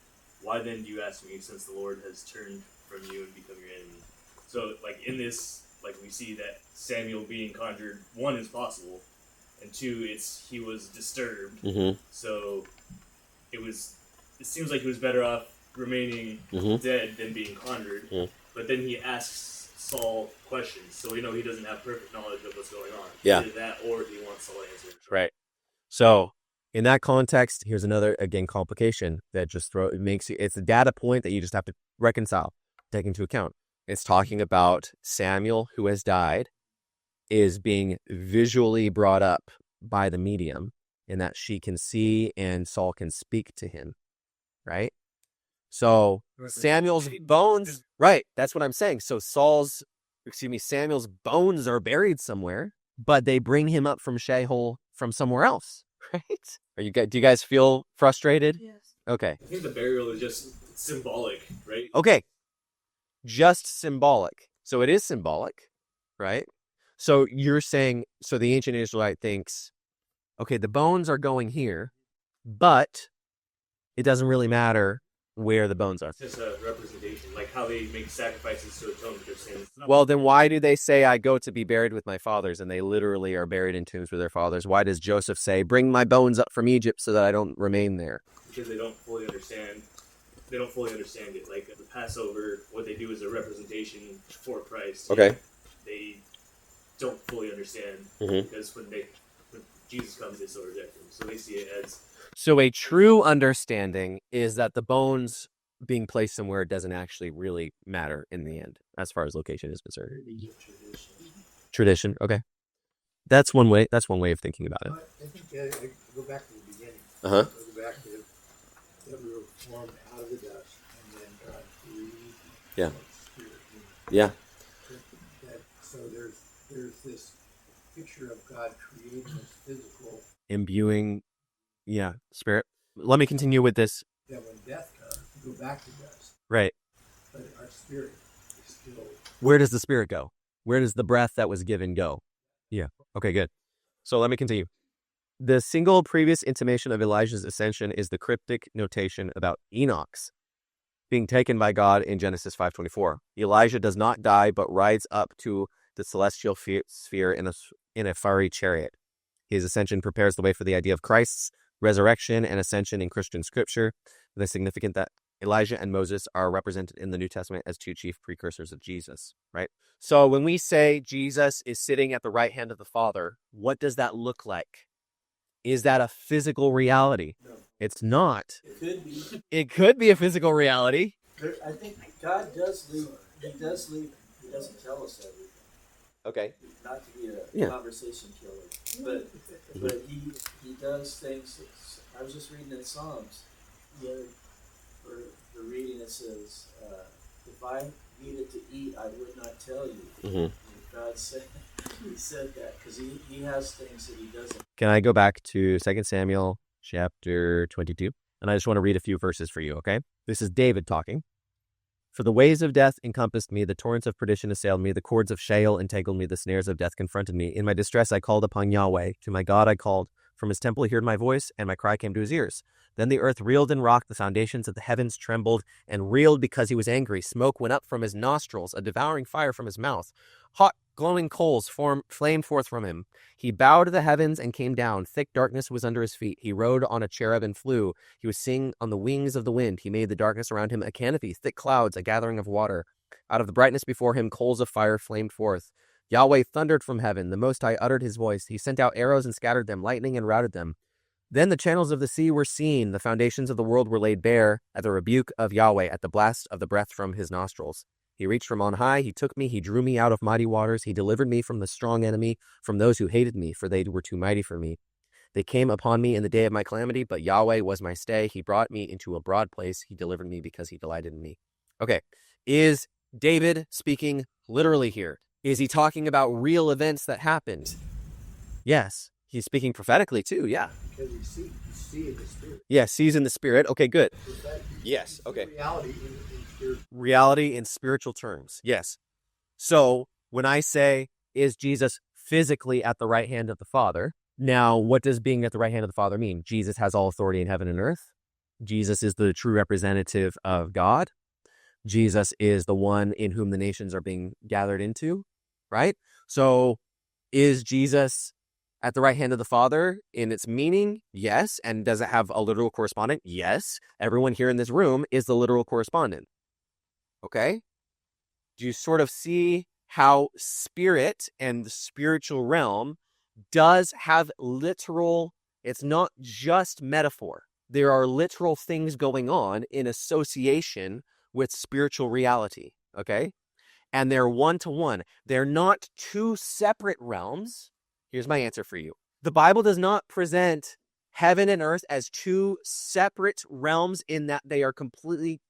"Why then do you ask me, since the Lord has turned from you and become your enemy?" So, like, in this, like, we see that Samuel being conjured, one, is possible, and two, he was disturbed. So it seems like he was better off remaining dead than being conjured. But then he asks Saul questions, so we know he doesn't have perfect knowledge of what's going on. Yeah. Either that, or he wants Saul to answer. Right. So in that context, here's another, again, complication that just it's a data point that you just have to reconcile, take into account. It's talking about Samuel, who has died, is being visually brought up by the medium in that she can see and Saul can speak to him, right? So Samuel's bones, right, that's what I'm saying. So Samuel's bones are buried somewhere, but they bring him up from Sheol from somewhere else, right? Do you guys feel frustrated? Yes. Okay. I think the burial is just symbolic, right? Okay. Just symbolic. So it is symbolic, right? So you're saying, so the ancient Israelite thinks, okay, the bones are going here, but it doesn't really matter where the bones are. It's just a representation, like how they make sacrifices to atone for their sins. Well, then why do they say, "I go to be buried with my fathers," and they literally are buried in tombs with their fathers? Why does Joseph say, "Bring my bones up from Egypt so that I don't remain there"? Because they don't fully understand. They don't fully understand it. Like the Passover, what they do is a representation for Christ. Okay. They don't fully understand because when Jesus comes, they still reject him. So they see it as. So a true understanding is that the bones being placed somewhere doesn't actually really matter in the end, as far as location is concerned. Tradition. Okay. That's one way. That's one way of thinking about it. I think I go back to the beginning. Uh-huh. Go back to that we were formed out of the dust, and then God breathed Yeah. Spirit in. Yeah. So there's this picture of God creating us physical. Imbuing, spirit. Let me continue with this. That when death comes, we go back to dust. Right. But our spirit is still. Where does the spirit go? Where does the breath that was given go? Yeah. Okay, good. So let me continue. The single previous intimation of Elijah's ascension is the cryptic notation about Enoch's being taken by God in Genesis 5:24. Elijah does not die, but rides up to the celestial sphere in a fiery chariot. His ascension prepares the way for the idea of Christ's resurrection and ascension in Christian scripture. It is significant that Elijah and Moses are represented in the New Testament as two chief precursors of Jesus, right? So when we say Jesus is sitting at the right hand of the Father, what does that look like? Is that a physical reality? No. It's not. It could be. It could be a physical reality. I think God does leave. He does leave. He doesn't tell us everything. Okay. Not to be a conversation killer, but he does things. I was just reading in Psalms. For the reading, it says, "If I needed to eat, I would not tell you. Mhm. God said, he said that because he has things that he doesn't. Can I go back to 2 Samuel chapter 22? And I just want to read a few verses for you, okay? This is David talking. For the ways of death encompassed me, the torrents of perdition assailed me, the cords of Sheol entangled me, the snares of death confronted me. In my distress I called upon Yahweh. To my God I called. From his temple he heard my voice, and my cry came to his ears. Then the earth reeled and rocked, the foundations of the heavens trembled and reeled because he was angry. Smoke went up from his nostrils, a devouring fire from his mouth. Hot, glowing coals flamed forth from him. He bowed to the heavens and came down. Thick darkness was under his feet. He rode on a cherub and flew. He was singing on the wings of the wind. He made the darkness around him a canopy, thick clouds, a gathering of water. Out of the brightness before him, coals of fire flamed forth. Yahweh thundered from heaven. The Most High uttered his voice. He sent out arrows and scattered them, lightning and routed them. Then the channels of the sea were seen. The foundations of the world were laid bare at the rebuke of Yahweh, at the blast of the breath from his nostrils. He reached from on high. He took me. He drew me out of mighty waters. He delivered me from the strong enemy, from those who hated me, for they were too mighty for me. They came upon me in the day of my calamity, but Yahweh was my stay. He brought me into a broad place. He delivered me because he delighted in me. Okay, is David speaking literally here? Is he talking about real events that happened? Yes. He's speaking prophetically too, yeah. Because you see in the spirit. Yeah, sees in the spirit. Okay, good. Yes, okay. Reality in spirit. Reality in spiritual terms, yes. So when I say, is Jesus physically at the right hand of the Father? Now, what does being at the right hand of the Father mean? Jesus has all authority in heaven and earth. Jesus is the true representative of God. Jesus is the one in whom the nations are being gathered into, right? So is Jesus at the right hand of the Father in its meaning? Yes. And does it have a literal correspondent? Yes. Everyone here in this room is the literal correspondent. Okay? Do you sort of see how spirit and the spiritual realm does have literal, it's not just metaphor. There are literal things going on in association with spiritual reality. Okay? And they're one-to-one. They're not two separate realms. Here's my answer for you. The Bible does not present heaven and earth as two separate realms in that they are completely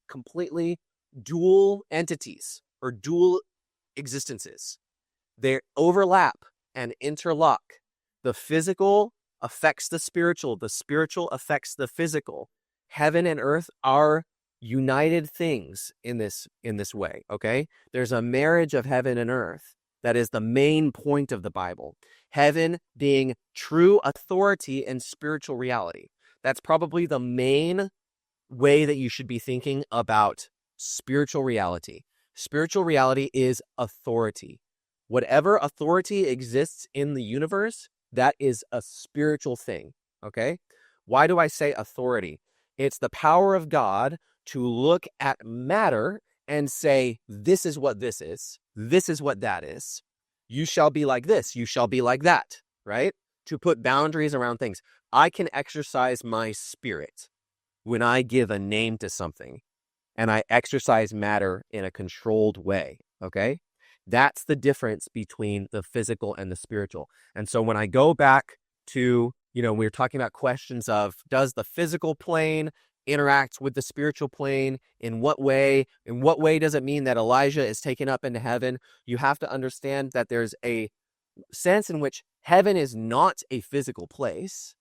dual entities or dual existences. They overlap and interlock. The physical affects the spiritual affects the physical. Heaven and earth are united things in this way, okay? There's a marriage of heaven and earth that is the main point of the Bible. Heaven being true authority and spiritual reality. That's probably the main way that you should be thinking about spiritual reality. Spiritual reality is authority. Whatever authority exists in the universe, that is a spiritual thing, okay? Why do I say authority? It's the power of God to look at matter and say, this is what this is what that is. You shall be like this, you shall be like that, right? To put boundaries around things. I can exercise my spirit when I give a name to something and I exercise matter in a controlled way, okay? That's the difference between the physical and the spiritual. And so when I go back to, we were talking about questions of, does the physical plane interact with the spiritual plane? In what way? In what way does it mean that Elijah is taken up into heaven? You have to understand that there's a sense in which heaven is not a physical place,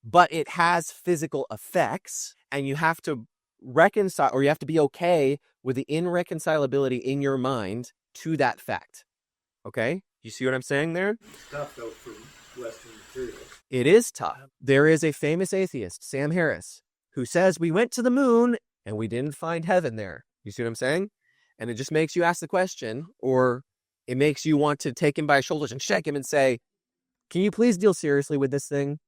but it has physical effects, and you have to reconcile, or you have to be okay with the irreconcilability in your mind to that fact. Okay? You see what I'm saying there? It's tough though for Western materials. It is tough. There is a famous atheist, Sam Harris, who says we went to the moon and we didn't find heaven there. You see what I'm saying? And it just makes you ask the question, or it makes you want to take him by his shoulders and shake him and say, can you please deal seriously with this thing?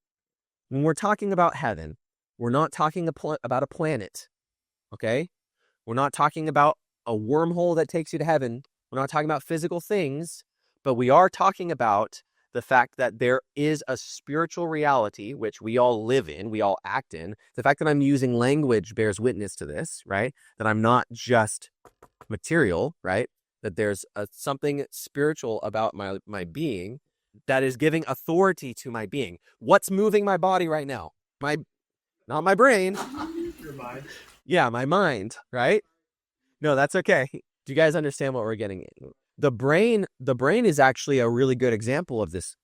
When we're talking about heaven, we're not talking about a planet, okay? We're not talking about a wormhole that takes you to heaven. We're not talking about physical things, but we are talking about the fact that there is a spiritual reality, which we all live in, we all act in. The fact that I'm using language bears witness to this, right? That I'm not just material, right? That there's something spiritual about my being that is giving authority to my being. What's moving my body right now? Not my brain. Your mind. Yeah, my mind, right? No, that's okay. Do you guys understand what we're getting at? The brain is actually a really good example of this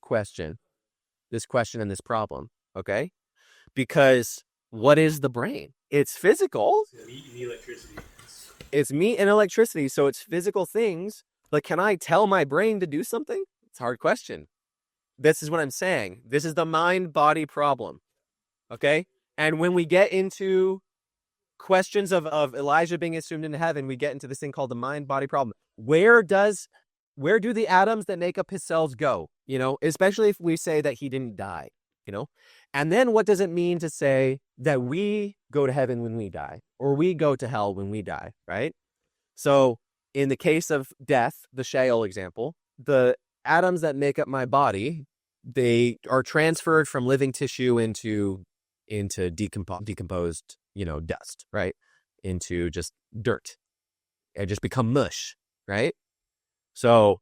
question and this problem, okay? Because what is the brain? It's physical. Meat and electricity. It's meat and electricity, so it's physical things. But can I tell my brain to do something? It's a hard question. This is what I'm saying. This is the mind-body problem, okay? And when we get into questions of Elijah being assumed into heaven, we get into this thing called the mind-body problem. Where do the atoms that make up his cells go? You know, especially if we say that he didn't die, you know? And then what does it mean to say that we go to heaven when we die, or we go to hell when we die, right? So in the case of death, the Sheol example, the atoms that make up my body, they are transferred from living tissue into decomposed, dust, right? Into just dirt. And just become mush, right? So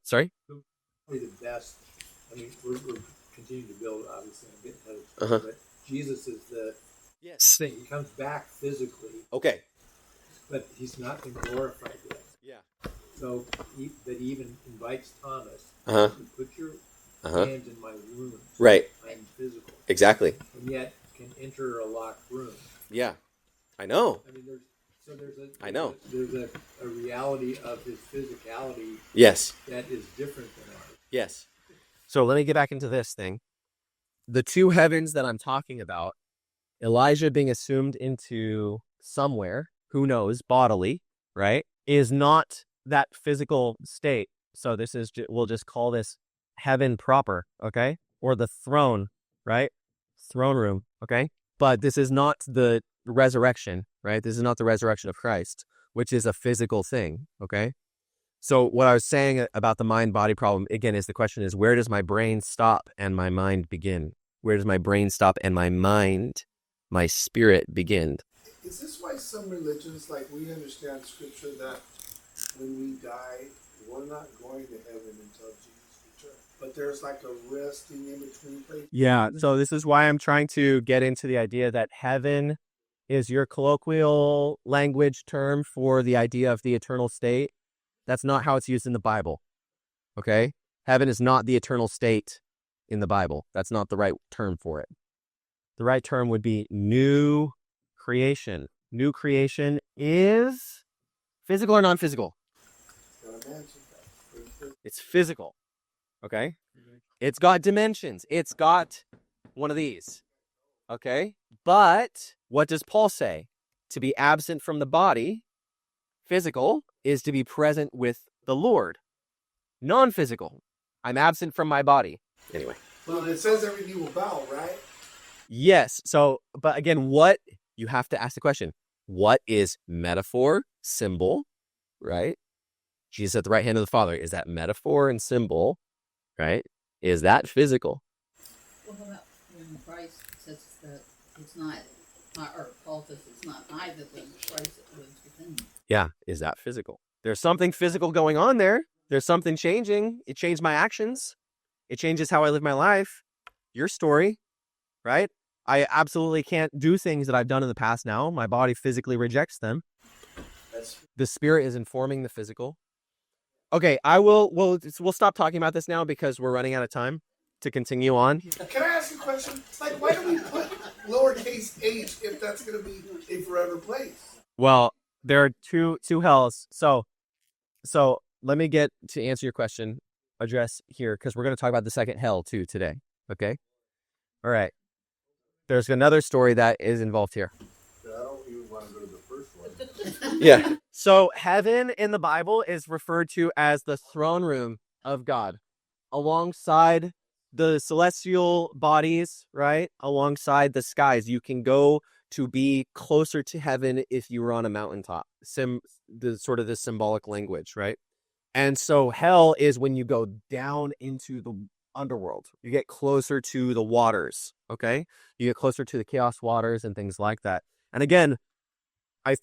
sorry? Probably the best. I mean, we're continuing to build, obviously, and getting ahead of time, but Jesus is the Yes. thing. He comes back physically, Okay. but he's not been glorified yet. Yeah. So he even invites Thomas Uh-huh. to put your Uh-huh. hands in my wounds. Right. I'm physical. Exactly. And yet can enter a locked room. Yeah. I know. I mean, I know. There's a reality of his physicality Yes. that is different than ours. Yes. So let me get back into this thing. The two heavens that I'm talking about, Elijah being assumed into somewhere, who knows, bodily, right, is not that physical state. So this is, we'll just call this heaven proper, okay? Or the throne, right? Throne room, okay? But this is not the resurrection, right? This is not the resurrection of Christ, which is a physical thing, okay? So what I was saying about the mind-body problem, again, is the question is, where does my brain stop and my mind begin? Where does my brain stop and my mind, my spirit begin? Is this why some religions, like we understand scripture that when we die, we're not going to heaven until Jesus returns? But there's like a resting in between place. Yeah, so this is why I'm trying to get into the idea that heaven is your colloquial language term for the idea of the eternal state. That's not how it's used in the Bible, okay? Heaven is not the eternal state in the Bible. That's not the right term for it. The right term would be new creation. New creation is physical or non-physical? It's physical, okay? It's got dimensions. It's got one of these, okay? But what does Paul say? To be absent from the body, physical, is to be present with the Lord. Non-physical, I'm absent from my body. Anyway. Well, it says every knee will bow, right? Yes. So, but again, you have to ask the question, what is metaphor, symbol, right? Jesus at the right hand of the Father. Is that metaphor and symbol, right? Is that physical? Well, how about when Christ says that it's not, or Paul says it's not I that lives, Christ that lives within me. Yeah. Is that physical? There's something physical going on there. There's something changing. It changed my actions. It changes how I live my life. Your story, right? I absolutely can't do things that I've done in the past now. My body physically rejects them. The spirit is informing the physical. Okay, we'll stop talking about this now because we're running out of time to continue on. Can I ask a question? Like, why do we put lowercase h if that's going to be a forever place? Well, there are two hells. So let me get to answer your question, address here, because we're going to talk about the second hell too today. Okay? All right. There's another story that is involved here. I don't even want to go to the first one. Yeah. So heaven in the Bible is referred to as the throne room of God, alongside the celestial bodies, right? Alongside the skies. You can go to be closer to heaven if you were on a mountaintop. The symbolic language, right? And so hell is when you go down into the underworld. You get closer to the waters, okay? You get closer to the chaos waters and things like that. And again, I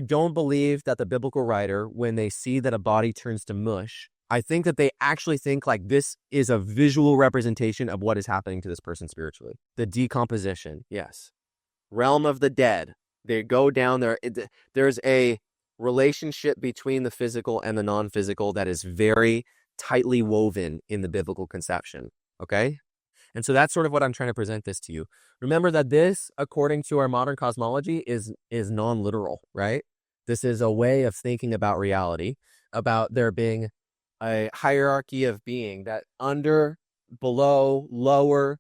don't believe that the biblical writer, when they see that a body turns to mush, I think that they actually think like this is a visual representation of what is happening to this person spiritually. The decomposition, yes. Realm of the dead, They go down there. There's a relationship between the physical and the non-physical that is very tightly woven in the biblical conception. Okay? And so that's sort of what I'm trying to present this to you. Remember that this, according to our modern cosmology, is non-literal, right? This is a way of thinking about reality, about there being a hierarchy of being that under, below, lower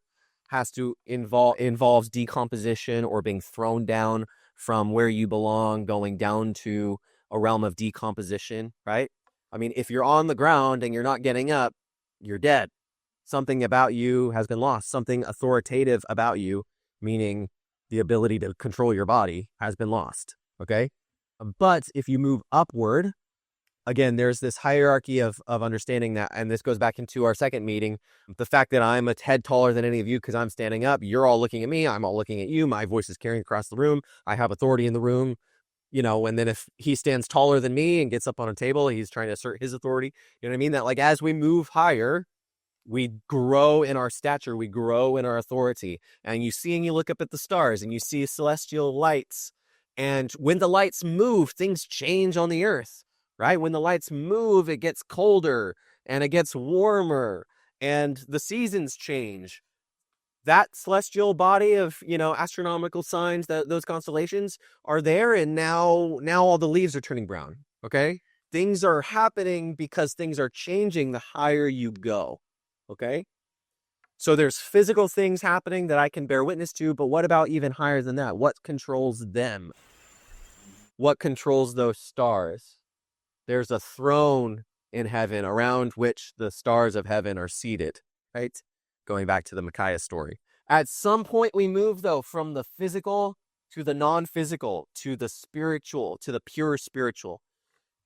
has to involves decomposition or being thrown down from where you belong, going down to a realm of decomposition, right? I mean, if you're on the ground and you're not getting up, you're dead. Something about you has been lost. Something authoritative about you, meaning the ability to control your body, has been lost. Okay? But if you move upward, again, there's this hierarchy of understanding that, and this goes back into our second meeting, the fact that I'm a head taller than any of you because I'm standing up, you're all looking at me, I'm all looking at you, my voice is carrying across the room, I have authority in the room, and then if he stands taller than me and gets up on a table, he's trying to assert his authority. You know what I mean? That like as we move higher, we grow in our stature, we grow in our authority. And you look up at the stars and you see celestial lights. And when the lights move, things change on the earth, right? When the lights move, it gets colder and it gets warmer and the seasons change. That celestial body of, astronomical signs, those constellations are there. And now all the leaves are turning brown. Okay. Things are happening because things are changing the higher you go. Okay. So there's physical things happening that I can bear witness to, but what about even higher than that? What controls them? What controls those stars? There's a throne in heaven around which the stars of heaven are seated, right? Going back to the Micaiah story. At some point we move though from the physical to the non-physical, to the spiritual, to the pure spiritual.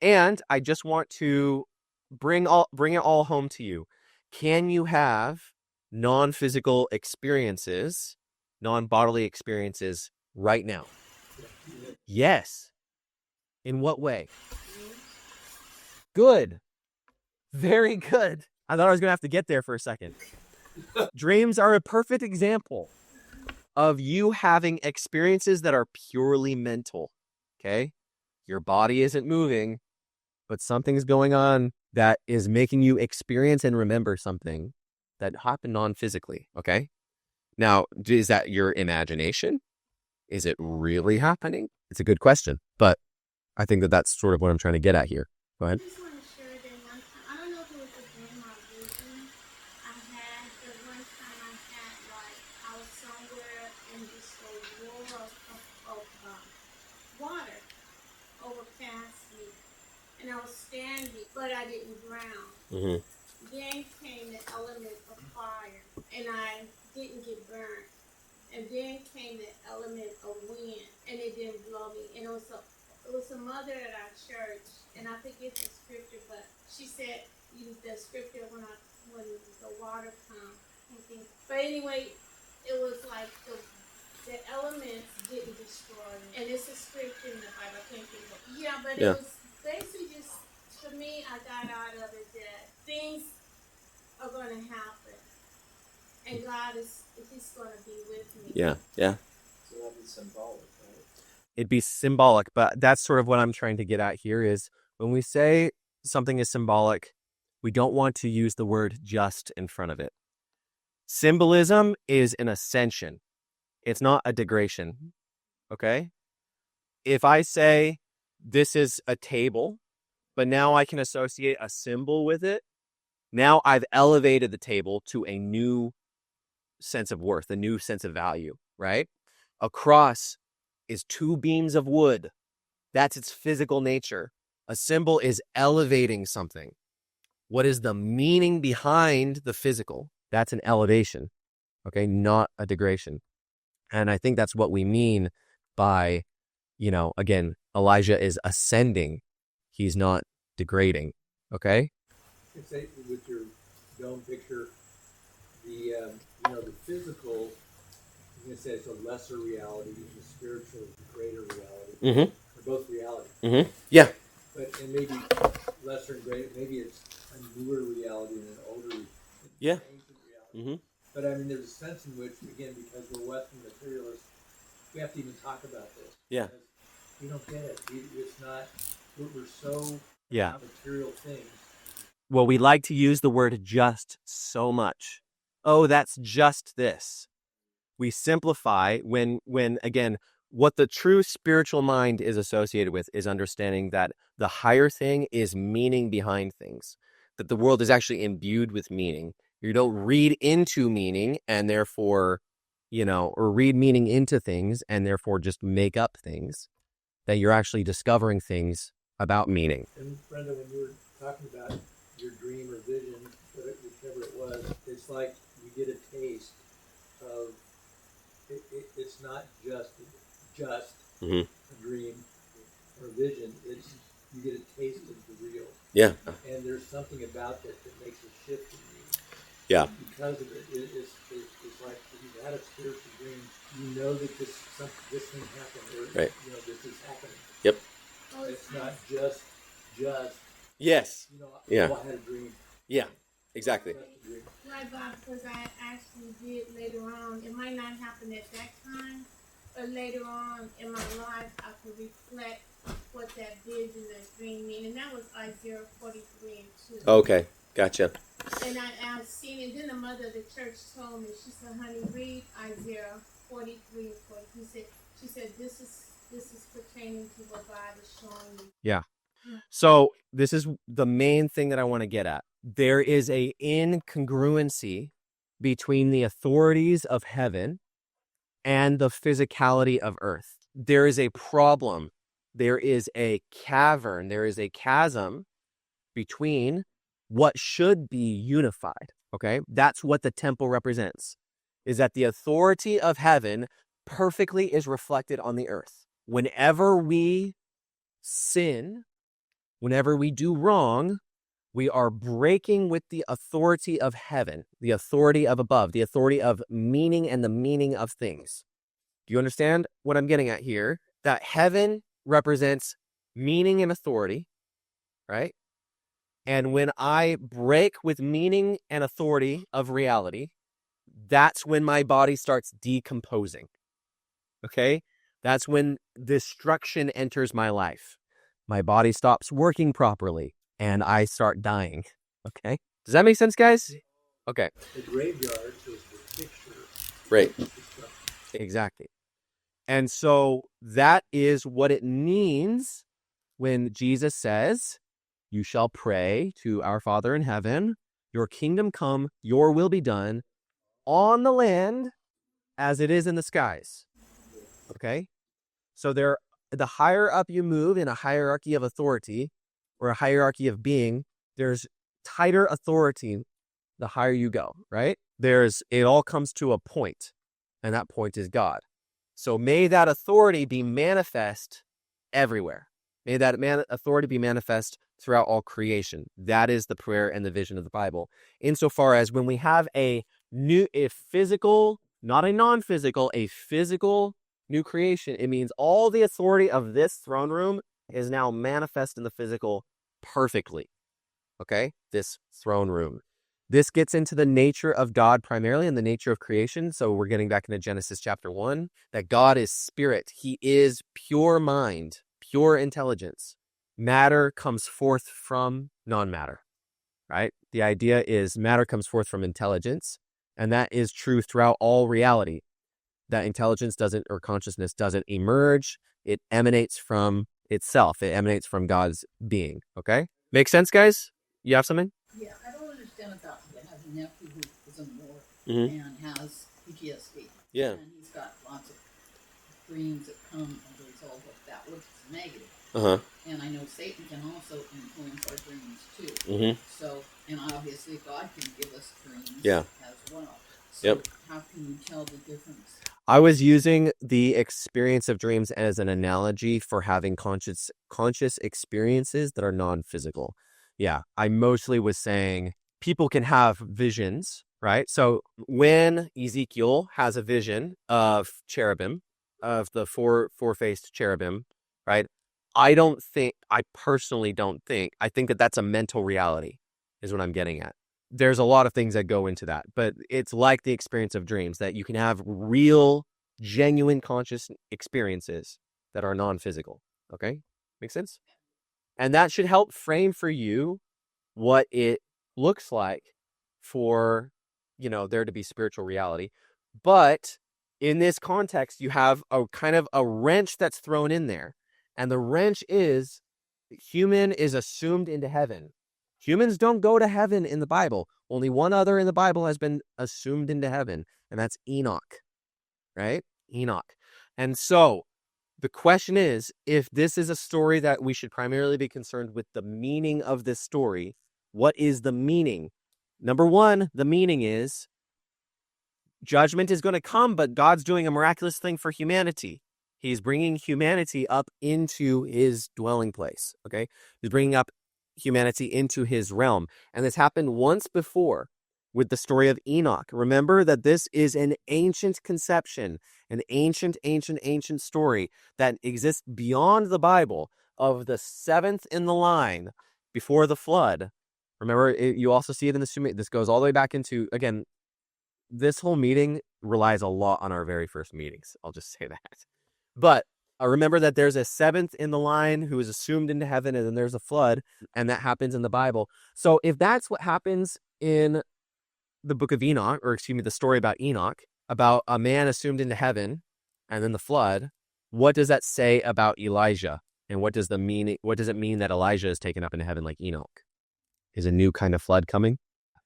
And I just want to bring it all home to you. Can you have non-physical experiences, non-bodily experiences right now? Yes. In what way? Good. Very good. I thought I was going to have to get there for a second. Dreams are a perfect example of you having experiences that are purely mental. Okay? Your body isn't moving, but something's going on that is making you experience and remember something that happened non-physically. Okay? Now, is that your imagination? Is it really happening? It's a good question, but I think that that's sort of what I'm trying to get at here. Go ahead. I just want to share that one time. I don't know if it was a dream or a vision I had, but one time I was somewhere and just a roar of water overpassed me. And I was standing, but I didn't drown. Mm-hmm. Then came the element of fire, and I didn't get burned. And then came the element of wind, and it didn't blow me. And it was a mother at our church, and I forget the scripture, but she said use the scripture when the water comes. But anyway, it was like the elements didn't destroy me. And it's a scripture in the Bible. I can't think of it. Yeah, but it was basically just, for me, I got out of it that things are going to happen. And God He's going to be with me. Yeah. So that'd be symbolic, right? It'd be symbolic, but that's sort of what I'm trying to get at here is when we say something is symbolic, we don't want to use the word just in front of it. Symbolism is an ascension. It's not a degradation. Okay? If I say this is a table, but now I can associate a symbol with it, now I've elevated the table to a new sense of worth, a new sense of value, right? A cross is two beams of wood. That's its physical nature. A symbol is elevating something. What is the meaning behind the physical? That's an elevation, okay? Not a degradation. And I think that's what we mean by, again, Elijah is ascending. He's not degrading, okay? It's with your dome picture, the physical, I'm going to say it's a lesser reality, the spiritual is the greater reality. Mm-hmm. They're both reality. Mm-hmm. Yeah. But and maybe lesser and greater, maybe it's a newer reality than an older, ancient reality. Mm-hmm. But I mean, there's a sense in which, again, because we're Western materialists, we have to even talk about this. Yeah. Because we don't get it. It's not. We're so Yeah. material things. Well, we like to use the word just so much. Oh, that's just this. We simplify when again, what the true spiritual mind is associated with is understanding that the higher thing is meaning behind things, that the world is actually imbued with meaning. You don't read into meaning and therefore, or read meaning into things and therefore just make up things, that you're actually discovering things about meaning. And Brenda, when you were talking about your dream or vision, whichever it was, it's like you get a taste of it's not just Mm-hmm. a dream or vision. It's you get a taste of the real. Yeah. And there's something about that makes a shift in you. Yeah. Because of it, it's like if you've had a spiritual dream, you know that this thing happened, or Right. this is happening. Yep. It's not just. Yes. Yeah. Oh, I had a dream. Yeah. Exactly. Just a dream. Right, Bob, because I actually did later on. It might not happen at that time, but later on in my life, I could reflect what that vision, that dream mean. And that was Isaiah 43 and 2. Okay. Gotcha. And I've seen it. Then the mother of the church told me, she said, honey, read Isaiah 43 and 40. She said, this is pertaining to what God is showing you. Yeah. So this is the main thing that I want to get at. There is a incongruency between the authorities of heaven and the physicality of earth. There is a problem. There is a cavern. There is a chasm between what should be unified. Okay? That's what the temple represents, is that the authority of heaven perfectly is reflected on the earth. Whenever we sin, whenever we do wrong, we are breaking with the authority of heaven, the authority of above, the authority of meaning and the meaning of things. Do you understand what I'm getting at here? That heaven represents meaning and authority, right? And when I break with meaning and authority of reality, that's when my body starts decomposing. Okay? That's when destruction enters my life. My body stops working properly and I start dying. Okay? Does that make sense, guys? Okay. The graveyard is the picture. Right. of destruction. Exactly. And so that is what it means when Jesus says, you shall pray to our Father in heaven, your kingdom come, your will be done on the land as it is in the skies. Okay? So the higher up you move in a hierarchy of authority or a hierarchy of being, there's tighter authority the higher you go, right? It all comes to a point, and that point is God. So may that authority be manifest everywhere. May that authority be manifest throughout all creation. That is the prayer and the vision of the Bible. Insofar as when we have a physical, not a non-physical, a physical new creation, it means all the authority of this throne room is now manifest in the physical perfectly. Okay? This throne room. This gets into the nature of God primarily and the nature of creation. So we're getting back into Genesis chapter 1, that God is spirit. He is pure mind, pure intelligence. Matter comes forth from non-matter, right? The idea is matter comes forth from intelligence, and that is true throughout all reality. That intelligence doesn't, or consciousness doesn't emerge. It emanates from itself. It emanates from God's being, okay? Make sense, guys? You have something? Yeah, I don't understand about I have a nephew who is in war Mhm. and has PTSD. Yeah. And he's got lots of dreams that come as a result of that, which is negative. Uh-huh. And I know Satan can also influence our dreams too. Mm-hmm. So, and obviously God can give us dreams Yeah. as well. So Yep. how can you tell the difference? I was using the experience of dreams as an analogy for having conscious experiences that are non-physical. Yeah, I mostly was saying people can have visions, right? So when Ezekiel has a vision of cherubim, of the four-faced cherubim, right? I personally don't think, I think that that's a mental reality is what I'm getting at. There's a lot of things that go into that, but it's like the experience of dreams, that you can have real genuine conscious experiences that are non-physical. Okay? Make sense? And that should help frame for you what it looks like for, there to be spiritual reality. But in this context, you have a kind of a wrench that's thrown in there. And the wrench is human is assumed into heaven. Humans don't go to heaven in the Bible. Only one other in the Bible has been assumed into heaven, and that's Enoch, right? Enoch. And so the question is, if this is a story that we should primarily be concerned with the meaning of this story, what is the meaning? Number one, the meaning is judgment is going to come, but God's doing a miraculous thing for humanity. He's bringing humanity up into his dwelling place, okay? He's bringing up humanity into his realm. And this happened once before with the story of Enoch. Remember that this is an ancient conception, an ancient story that exists beyond the Bible of the seventh in the line before the flood. Remember, you also see it in the this goes all the way back into, again, this whole meeting relies a lot on our very first meetings. I'll just say that. But remember that there's a seventh in the line who is assumed into heaven, and then there's a flood, and that happens in the Bible. So if that's what happens in the book of Enoch, or excuse me, the story about Enoch, about a man assumed into heaven, and then the flood, what does that say about Elijah? And what does it mean that Elijah is taken up into heaven like Enoch? Is a new kind of flood coming?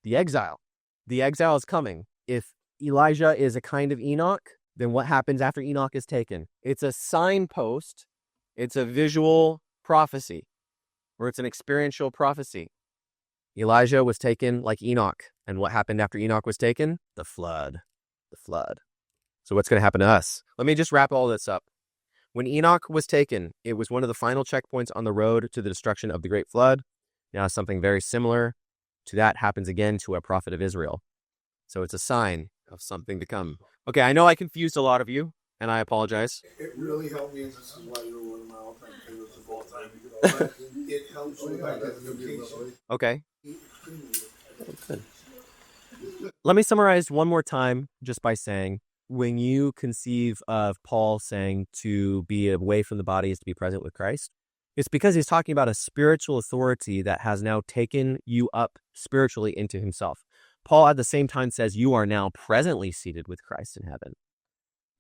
The exile. The exile is coming. If Elijah is a kind of Enoch, then what happens after Enoch is taken? It's a signpost. It's a visual prophecy, or it's an experiential prophecy. Elijah was taken like Enoch. And what happened after Enoch was taken? The flood. The flood. So what's going to happen to us? Let me just wrap all this up. When Enoch was taken, it was one of the final checkpoints on the road to the destruction of the great flood. Now something very similar to that happens again to a prophet of Israel. So it's a sign of something to come. Okay, I know I confused a lot of you, and I apologize. It really helped me, and this is why you're one of my all-time favorites of all time. But it helps with identification. Okay. Let me summarize one more time just by saying, when you conceive of Paul saying to be away from the body is to be present with Christ, it's because he's talking about a spiritual authority that has now taken you up spiritually into himself. Paul at the same time says you are now presently seated with Christ in heaven,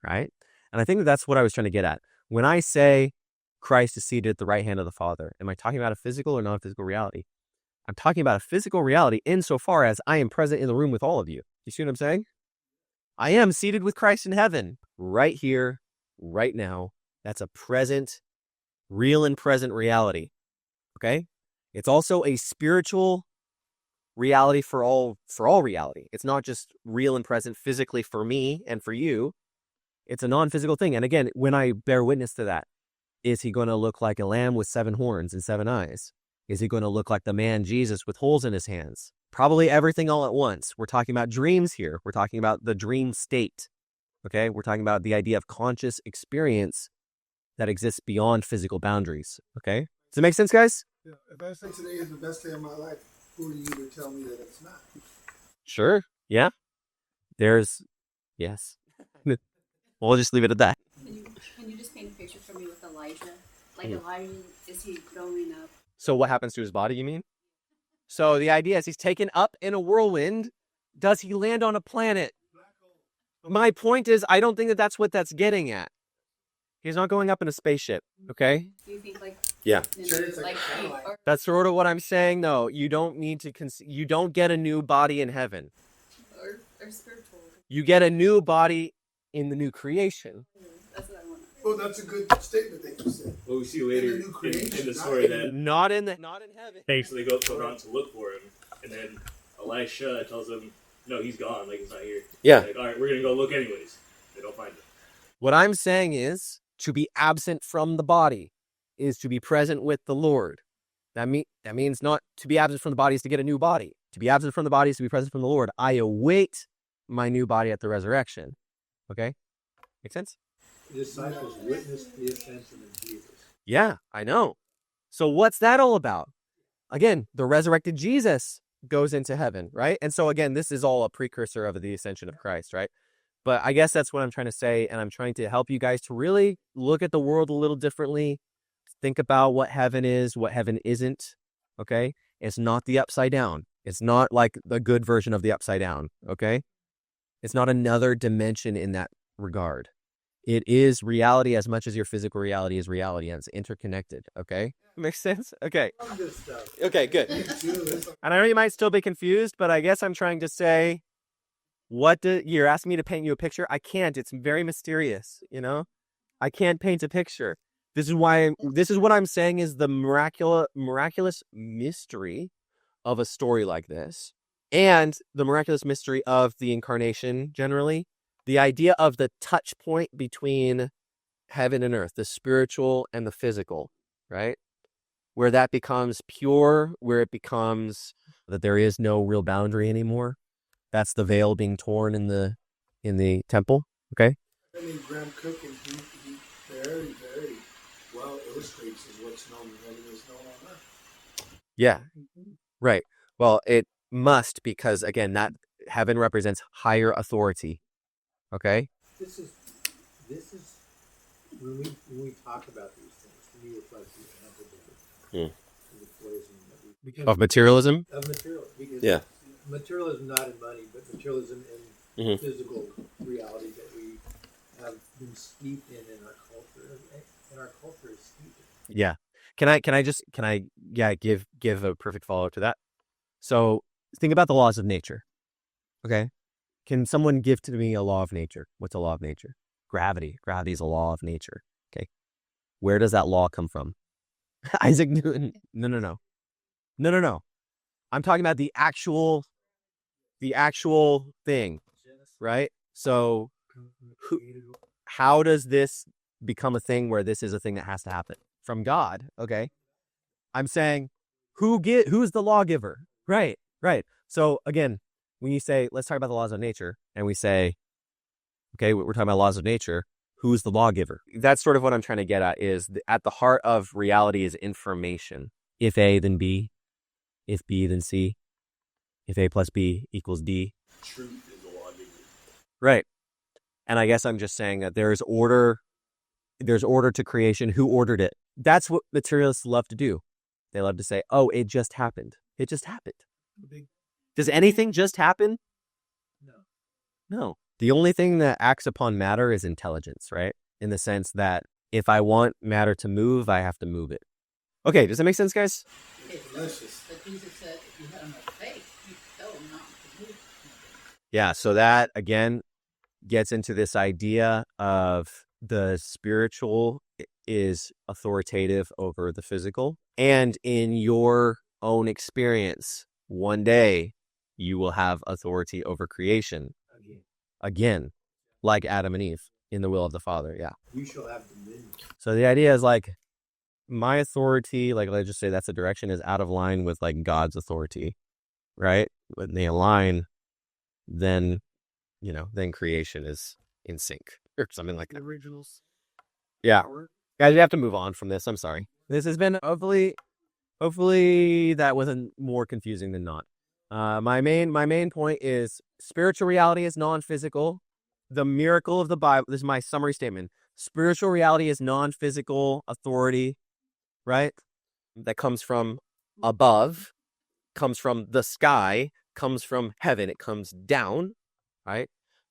right? And I think that's what I was trying to get at. When I say Christ is seated at the right hand of the Father, am I talking about a physical or non-physical reality? I'm talking about a physical reality insofar as I am present in the room with all of you. You see what I'm saying? I am seated with Christ in heaven right here, right now. That's a present, real and present reality. Okay? It's also a spiritual reality for all reality. It's not just real and present physically for me and for you. It's a non-physical thing. And again, when I bear witness to that, is he going to look like a lamb with 7 horns and 7 eyes? Is he going to look like the man Jesus with holes in his hands? Probably everything all at once. We're talking about dreams here. We're talking about the dream state. Okay? We're talking about the idea of conscious experience that exists beyond physical boundaries. Okay? Does it make sense, guys? Yeah, if I say today is the best day of my life, who are you to tell me that it's not? Sure. Yeah. Yes. We'll just leave it at that. Can you just paint a picture for me with Elijah? Like Elijah, is he going up? So what happens to his body, you mean? So the idea is he's taken up in a whirlwind. Does he land on a planet? My point is, I don't think that that's what that's getting at. He's not going up in a spaceship, okay? Do you think Yeah. or That's sort of what I'm saying. No, you don't need to you don't get a new body in heaven. spiritual? You get a new body in the new creation. That's what I want. Oh, that's a good statement that you said. Well, we see later in the story that Not in heaven. they go around to look for him, and then Elisha tells them, "No, he's gone. Like he's not here." Yeah. Like, all right, we're gonna go look anyways. They don't find him. What I'm saying is, to be absent from the body is to be present with the Lord. That means not to be absent from the body is to get a new body. To be absent from the body is to be present from the Lord. I await my new body at the resurrection. Okay? Make sense? The disciples witnessed the ascension of Jesus. Yeah, I know. So what's that all about? Again, the resurrected Jesus goes into heaven, right? And so again, this is all a precursor of the ascension of Christ, right? But I guess that's what I'm trying to say, and I'm trying to help you guys to really look at the world a little differently. Think about what heaven is, what heaven isn't, okay? It's not the upside down. It's not like the good version of the upside down, okay? It's not another dimension in that regard. It is reality as much as your physical reality is reality, and it's interconnected, okay? Makes sense? Okay. Good stuff. Okay, good. And I know you might still be confused, but I guess I'm trying to say, you're asking me to paint you a picture? I can't. It's very mysterious, you know? I can't paint a picture. This is what I'm saying is the miraculous mystery of a story like this, and the miraculous mystery of the incarnation generally. The idea of the touch point between heaven and earth, the spiritual and the physical, right? Where that becomes pure, where it becomes that there is no real boundary anymore. That's the veil being torn in the temple. Okay. I mean, Graham Cook, and he very, very well illustrates is what's known in heaven is known on earth. Yeah. Right. Well, it must, because again, that heaven represents higher authority. Okay. This is when we talk about these things, to me it's like the antidote to the poison that we Of materialism. because Yeah. materialism not in money, but materialism in physical reality that we have been steeped in our culture, and our culture is steeped in. Yeah. Can I give a perfect follow-up to that? So think about the laws of nature. Okay. Can someone give to me a law of nature? What's a law of nature? Gravity. Gravity is a law of nature. Okay. Where does that law come from? Isaac Newton. No. I'm talking about the actual thing, right? So how does this become a thing where this is a thing that has to happen? From God. Okay. I'm saying who's the lawgiver? Right. So again, when you say, let's talk about the laws of nature, and we say, okay, we're talking about laws of nature, who's the lawgiver? That's sort of what I'm trying to get at, is at the heart of reality is information. If A, then B. If B, then C. If A plus B equals D. Truth is the lawgiver. Right. And I guess I'm just saying that there's order to creation. Who ordered it? That's what materialists love to do. They love to say, oh, it just happened. It just happened. Does anything just happen? No. The only thing that acts upon matter is intelligence, right? In the sense that if I want matter to move, I have to move it. Okay, does that make sense, guys? Delicious. But Jesus said if you had enough faith, you could tell them not to move. Yeah, so that, again, gets into this idea of the spiritual is authoritative over the physical. And in your own experience, one day you will have authority over creation. Again, like Adam and Eve in the will of the Father. Yeah. You shall have dominion. So the idea is like my authority, like let's just say that's the direction, is out of line with like God's authority, right? When they align, then, then creation is in sync or something like that. Originals. Yeah. Guys, we have to move on from this. I'm sorry. This has been hopefully that wasn't more confusing than not. My main point is spiritual reality is non-physical. The miracle of the Bible, this is my summary statement. Spiritual reality is non-physical authority, right? That comes from above, comes from the sky, comes from heaven. It comes down, right?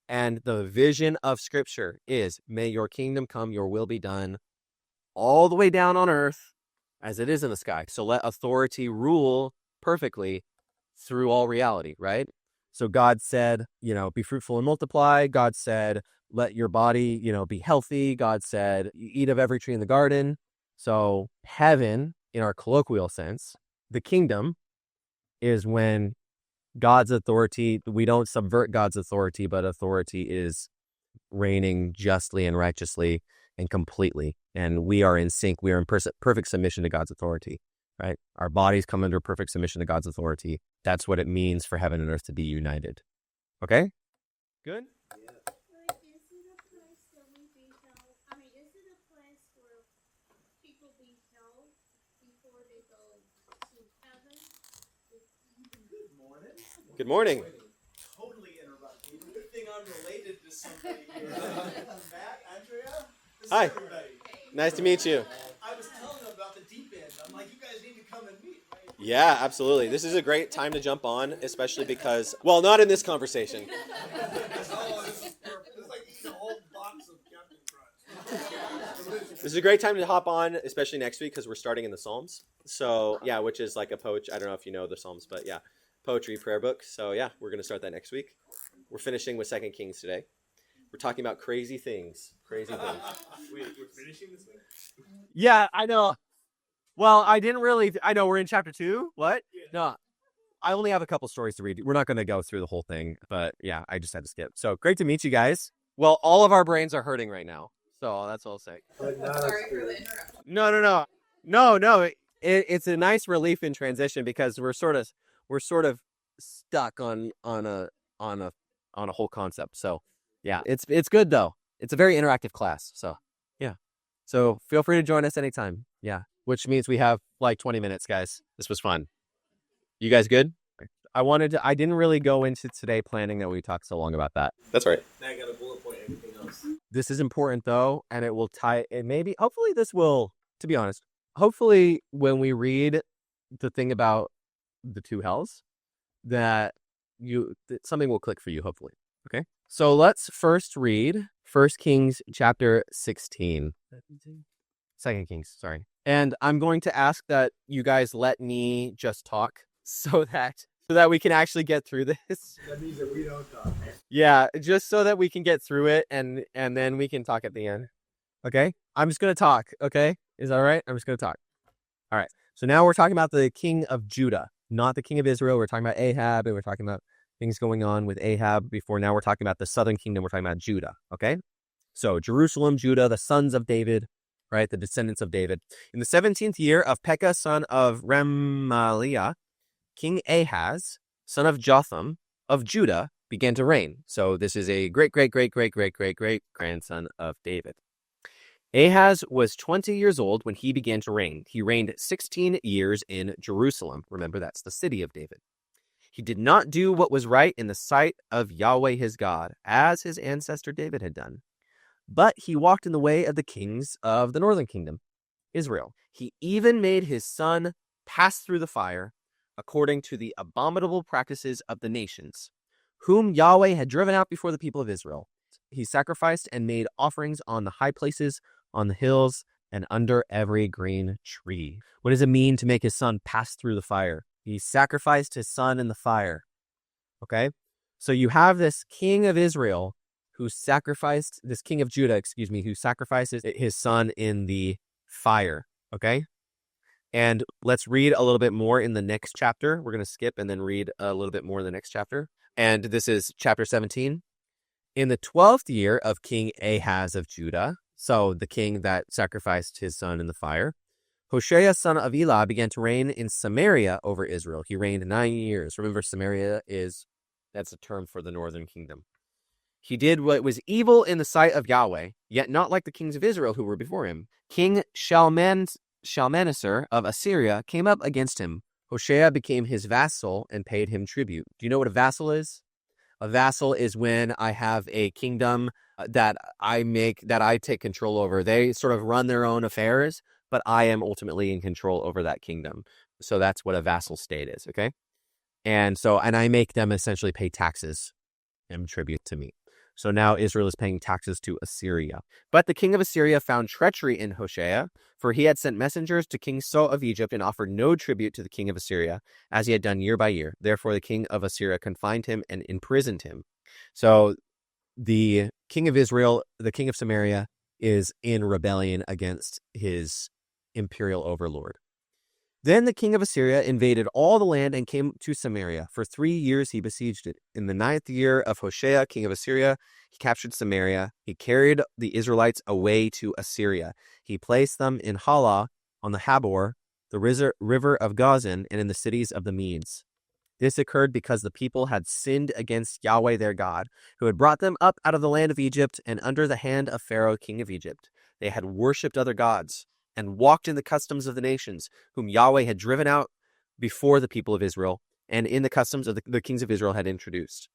And the vision of Scripture is, may your kingdom come, your will be done, all the way down on earth as it is in the sky. So let authority rule perfectly through all reality, right? So God said, be fruitful and multiply. God said, let your body, be healthy. God said, eat of every tree in the garden. So heaven, in our colloquial sense, the kingdom is when God's authority, we don't subvert God's authority, but authority is reigning justly and righteously and completely. And we are in sync. We are in perfect submission to God's authority, right? Our bodies come under perfect submission to God's authority. That's what it means for heaven and earth to be united. Okay? Good? Yeah. Like, is it a place that we be held? I mean, is it a place where people be held before they go to heaven? Good morning. Good morning. Totally interrupting. Good thing I'm related to somebody here. Matt, Andrea, this is Hi. everybody. Nice to meet you. I was telling them about the deep end. I'm like, you guys need to come and meet. Right? Yeah, absolutely. This is a great time to jump on, especially because, well, not in this conversation. It's like eating a whole box of Captain Crunch. This is a great time to hop on, especially next week because we're starting in the Psalms. So, yeah, which is like a poetry. I don't know if you know the Psalms, but yeah, poetry prayer book. So, yeah, we're going to start that next week. We're finishing with 2 Kings today. We're talking about crazy things. Crazy things. Wait, we're finishing this week? Yeah, I know. Well, I didn't really. I know we're in chapter 2. What? No, I only have a couple stories to read. We're not going to go through the whole thing, but yeah, I just had to skip. So great to meet you guys. Well, all of our brains are hurting right now. So that's all I'll say. But not Sorry a for the spirit. interruption. No. It's a nice relief in transition because we're sort of stuck on a whole concept. So yeah, it's good though. It's a very interactive class. So yeah. So feel free to join us anytime. Yeah. Which means we have like 20 minutes, guys. This was fun. You guys good? I didn't really go into today planning that we talked so long about that. That's right. Now I got a bullet point, everything else. This is important though, and it will tie it. Maybe, hopefully this will, to be honest, hopefully when we read the thing about the two hells, that something will click for you, hopefully. Okay. So let's first read 1 Kings chapter 16. 2 Kings, sorry. And I'm going to ask that you guys let me just talk so that we can actually get through this. That means that we don't talk. Yeah, just so that we can get through it and then we can talk at the end. Okay? I'm just going to talk, okay? Is that all right? I'm just going to talk. All right. So now we're talking about the king of Judah, not the king of Israel. We're talking about Ahab, and we're talking about things going on with Ahab before. Now we're talking about the southern kingdom. We're talking about Judah, okay? So Jerusalem, Judah, the sons of David, right? The descendants of David. In the 17th year of Pekah, son of Remaliah, King Ahaz, son of Jotham of Judah, began to reign. So this is a great grandson of David. Ahaz was 20 years old when he began to reign. He reigned 16 years in Jerusalem. Remember, that's the city of David. He did not do what was right in the sight of Yahweh his God, as his ancestor David had done. But he walked in the way of the kings of the northern kingdom, Israel. He even made his son pass through the fire, according to the abominable practices of the nations, whom Yahweh had driven out before the people of Israel. He sacrificed and made offerings on the high places, on the hills, and under every green tree. What does it mean to make his son pass through the fire? He sacrificed his son in the fire. Okay? So you have this king of Israel this king of Judah, who sacrifices his son in the fire. Okay? And let's read a little bit more in the next chapter. We're going to skip and then read a little bit more in the next chapter. And this is chapter 17. In the 12th year of King Ahaz of Judah, so the king that sacrificed his son in the fire, Hoshea, son of Elah, began to reign in Samaria over Israel. He reigned 9 years. Remember, Samaria that's a term for the northern kingdom. He did what was evil in the sight of Yahweh, yet not like the kings of Israel who were before him. King Shalmaneser of Assyria came up against him. Hoshea became his vassal and paid him tribute. Do you know what a vassal is? A vassal is when I have a kingdom that I take control over. They sort of run their own affairs, but I am ultimately in control over that kingdom. So that's what a vassal state is, okay? And I make them essentially pay taxes and tribute to me. So now Israel is paying taxes to Assyria. But the king of Assyria found treachery in Hoshea, for he had sent messengers to King So of Egypt and offered no tribute to the king of Assyria, as he had done year by year. Therefore the king of Assyria confined him and imprisoned him. So the king of Israel, the king of Samaria, is in rebellion against his imperial overlord. Then the king of Assyria invaded all the land and came to Samaria. For 3 years he besieged it. In the 9th year of Hoshea, king of Assyria, he captured Samaria. He carried the Israelites away to Assyria. He placed them in Halah on the Habor, the river of Gozan, and in the cities of the Medes. This occurred because the people had sinned against Yahweh their God, who had brought them up out of the land of Egypt and under the hand of Pharaoh, king of Egypt. They had worshipped other gods and walked in the customs of the nations, whom Yahweh had driven out before the people of Israel, and in the customs of the kings of Israel had introduced.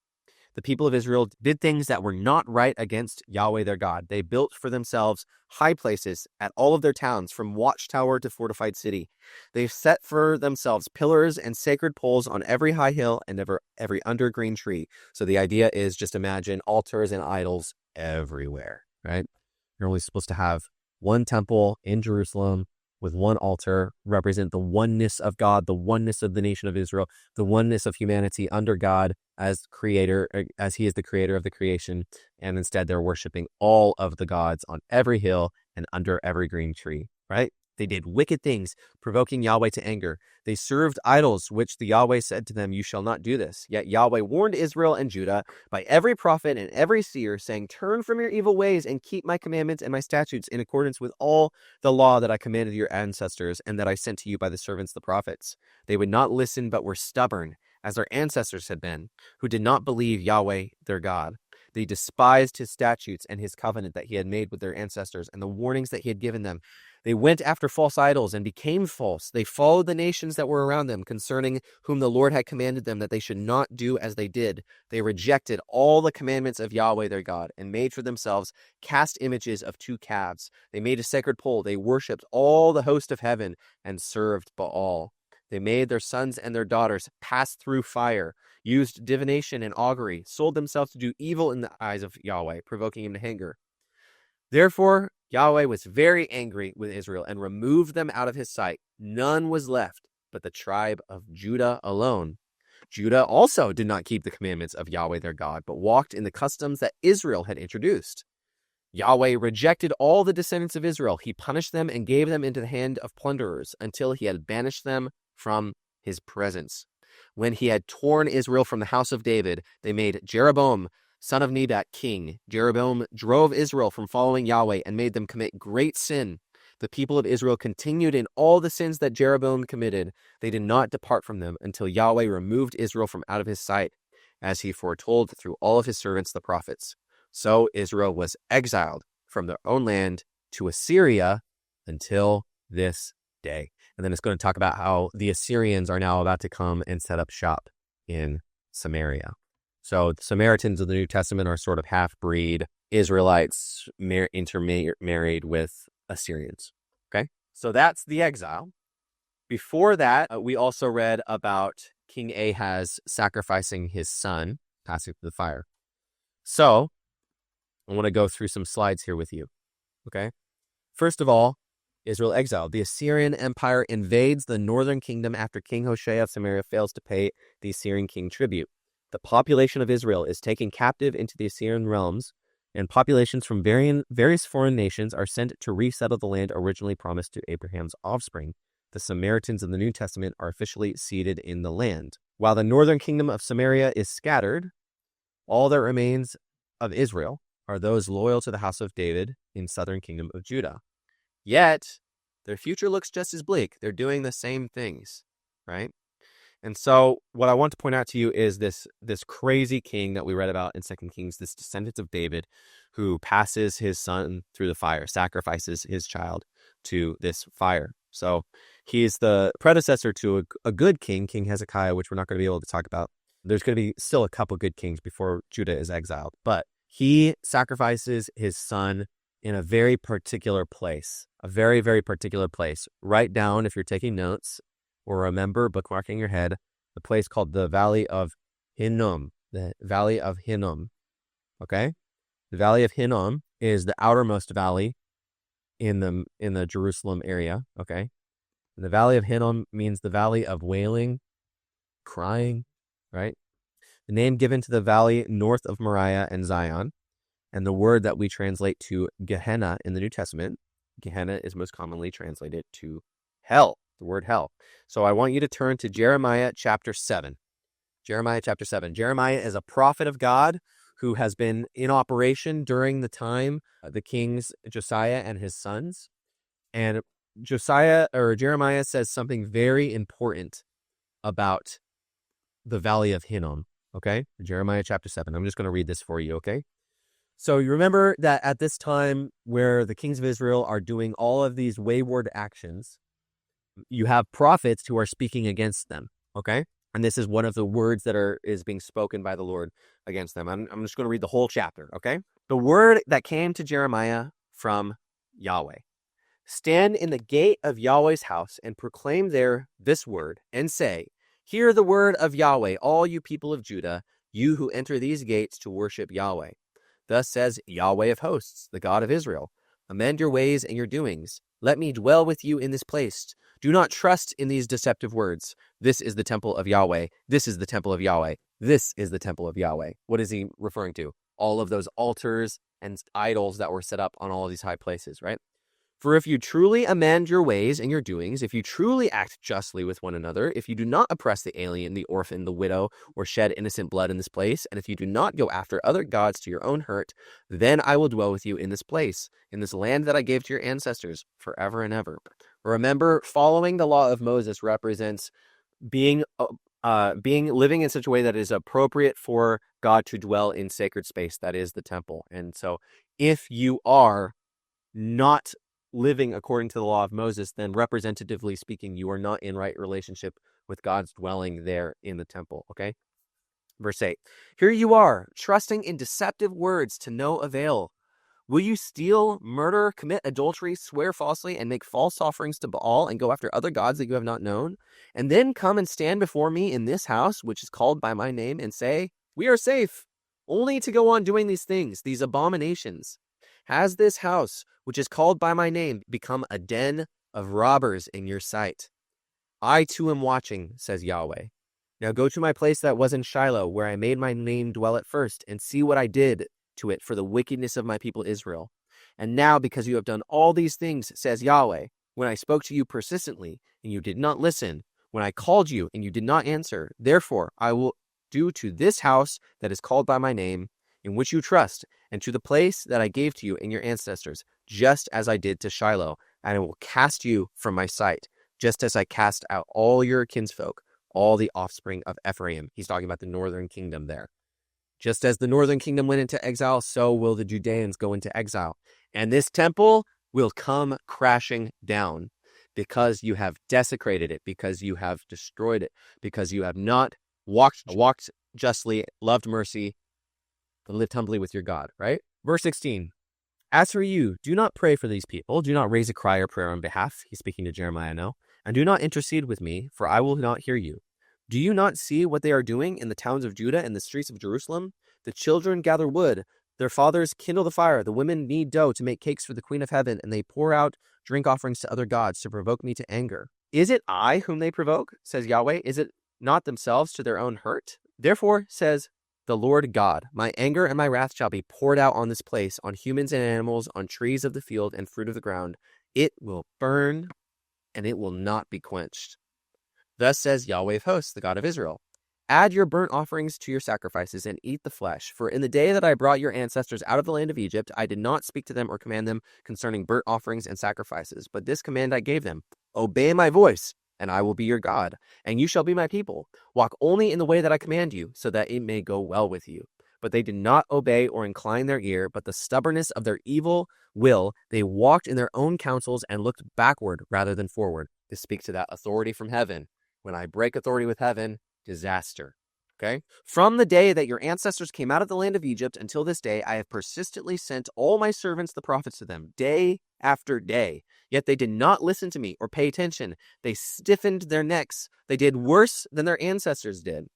The people of Israel did things that were not right against Yahweh their God. They built for themselves high places at all of their towns, from watchtower to fortified city. They set for themselves pillars and sacred poles on every high hill and every under green tree. So the idea is, just imagine altars and idols everywhere, right? You're only supposed to have one temple in Jerusalem with one altar, represent the oneness of God, the oneness of the nation of Israel, the oneness of humanity under God as creator, as he is the creator of the creation. And instead they're worshiping all of the gods on every hill and under every green tree, right? They did wicked things, provoking Yahweh to anger. They served idols, which the Yahweh said to them, "You shall not do this." Yet Yahweh warned Israel and Judah by every prophet and every seer, saying, "Turn from your evil ways and keep my commandments and my statutes in accordance with all the law that I commanded your ancestors and that I sent to you by the servants the prophets." They would not listen, but were stubborn, as their ancestors had been, who did not believe Yahweh their God. They despised his statutes and his covenant that he had made with their ancestors and the warnings that he had given them. They went after false idols and became false. They followed the nations that were around them, concerning whom the Lord had commanded them that they should not do as they did. They rejected all the commandments of Yahweh their God and made for themselves cast images of 2 calves. They made a sacred pole. They worshipped all the host of heaven and served Baal. They made their sons and their daughters pass through fire, used divination and augury, sold themselves to do evil in the eyes of Yahweh, provoking him to anger. Therefore, Yahweh was very angry with Israel and removed them out of his sight. None was left but the tribe of Judah alone. Judah also did not keep the commandments of Yahweh their God, but walked in the customs that Israel had introduced. Yahweh rejected all the descendants of Israel. He punished them and gave them into the hand of plunderers until he had banished them from his presence. When he had torn Israel from the house of David, they made Jeroboam, son of Nebat, king. Jeroboam drove Israel from following Yahweh and made them commit great sin. The people of Israel continued in all the sins that Jeroboam committed. They did not depart from them until Yahweh removed Israel from out of his sight, as he foretold through all of his servants the prophets. So Israel was exiled from their own land to Assyria until this day. And then it's going to talk about how the Assyrians are now about to come and set up shop in Samaria. So the Samaritans of the New Testament are sort of half-breed Israelites intermarried with Assyrians. Okay, so that's the exile. Before that, we also read about King Ahaz sacrificing his son, passing through the fire. So I want to go through some slides here with you. Okay, first of all, Israel exiled. The Assyrian Empire invades the northern kingdom after King Hoshea of Samaria fails to pay the Assyrian king tribute. The population of Israel is taken captive into the Assyrian realms, and populations from various foreign nations are sent to resettle the land originally promised to Abraham's offspring. The Samaritans of the New Testament are officially seated in the land. While the northern kingdom of Samaria is scattered, all that remains of Israel are those loyal to the house of David in southern kingdom of Judah. Yet, their future looks just as bleak. They're doing the same things, right? And so what I want to point out to you is this crazy king that we read about in 2 Kings, this descendant of David who passes his son through the fire, sacrifices his child to this fire. So he's the predecessor to a good king, King Hezekiah, which we're not going to be able to talk about. There's going to be still a couple good kings before Judah is exiled. But he sacrifices his son in a very particular place, a very, very particular place. Write down, if you're taking notes, or remember, bookmarking your head, the place called the Valley of Hinnom. The Valley of Hinnom. Okay? The Valley of Hinnom is the outermost valley in the Jerusalem area. Okay? And the Valley of Hinnom means the valley of wailing, crying, right? The name given to the valley north of Moriah and Zion, and the word that we translate to Gehenna in the New Testament. Gehenna is most commonly translated to hell. The word hell. So I want you to turn to Jeremiah chapter 7. Jeremiah chapter 7. Jeremiah is a prophet of God who has been in operation during the time of the kings Josiah and his sons. And Jeremiah says something very important about the Valley of Hinnom. Okay? Jeremiah chapter 7. I'm just going to read this for you, okay? So you remember that at this time where the kings of Israel are doing all of these wayward actions, you have prophets who are speaking against them, okay? And this is one of the words that is being spoken by the Lord against them. I'm just going to read the whole chapter, okay? The word that came to Jeremiah from Yahweh. Stand in the gate of Yahweh's house and proclaim there this word and say, hear the word of Yahweh, all you people of Judah, you who enter these gates to worship Yahweh. Thus says Yahweh of hosts, the God of Israel, amend your ways and your doings. Let me dwell with you in this place. Do not trust in these deceptive words. This is the temple of Yahweh. This is the temple of Yahweh. This is the temple of Yahweh. What is he referring to? All of those altars and idols that were set up on all of these high places, right? For if you truly amend your ways and your doings, if you truly act justly with one another, if you do not oppress the alien, the orphan, the widow, or shed innocent blood in this place, and if you do not go after other gods to your own hurt, then I will dwell with you in this place, in this land that I gave to your ancestors forever and ever. Remember, following the law of Moses represents living in such a way that is appropriate for God to dwell in sacred space, that is the temple. And so if you are not living according to the law of Moses, then representatively speaking, you are not in right relationship with God's dwelling there in the temple, okay? Verse 8, here you are, trusting in deceptive words to no avail. Will you steal, murder, commit adultery, swear falsely, and make false offerings to Baal and go after other gods that you have not known? And then come and stand before me in this house, which is called by my name, and say, we are safe, only to go on doing these things, these abominations. Has this house, which is called by my name, become a den of robbers in your sight? I too am watching, says Yahweh. Now go to my place that was in Shiloh, where I made my name dwell at first, and see what I did to it for the wickedness of my people Israel. And now, because you have done all these things, says Yahweh, when I spoke to you persistently, and you did not listen, when I called you, and you did not answer, therefore I will do to this house that is called by my name, in which you trust, and to the place that I gave to you and your ancestors, just as I did to Shiloh, and I will cast you from my sight, just as I cast out all your kinsfolk, all the offspring of Ephraim. He's talking about the northern kingdom there. Just as the northern kingdom went into exile, so will the Judeans go into exile. And this temple will come crashing down because you have desecrated it, because you have destroyed it, because you have not walked justly, loved mercy, and lived humbly with your God, right? Verse 16, as for you, do not pray for these people. Do not raise a cry or prayer on behalf. He's speaking to Jeremiah now. And do not intercede with me, for I will not hear you. Do you not see what they are doing in the towns of Judah and the streets of Jerusalem? The children gather wood. Their fathers kindle the fire. The women knead dough to make cakes for the Queen of Heaven, and they pour out drink offerings to other gods to provoke me to anger. Is it I whom they provoke, says Yahweh? Is it not themselves to their own hurt? Therefore, says the Lord God, my anger and my wrath shall be poured out on this place, on humans and animals, on trees of the field and fruit of the ground. It will burn, and it will not be quenched. Thus says Yahweh of hosts, the God of Israel, add your burnt offerings to your sacrifices and eat the flesh. For in the day that I brought your ancestors out of the land of Egypt, I did not speak to them or command them concerning burnt offerings and sacrifices. But this command I gave them, obey my voice, and I will be your God, and you shall be my people. Walk only in the way that I command you, so that it may go well with you. But they did not obey or incline their ear, but the stubbornness of their evil will, they walked in their own counsels and looked backward rather than forward. This speaks to that authority from heaven. When I break authority with heaven, disaster. Okay? From the day that your ancestors came out of the land of Egypt until this day, I have persistently sent all my servants, the prophets, to them, day after day. Yet they did not listen to me or pay attention. They stiffened their necks. They did worse than their ancestors did.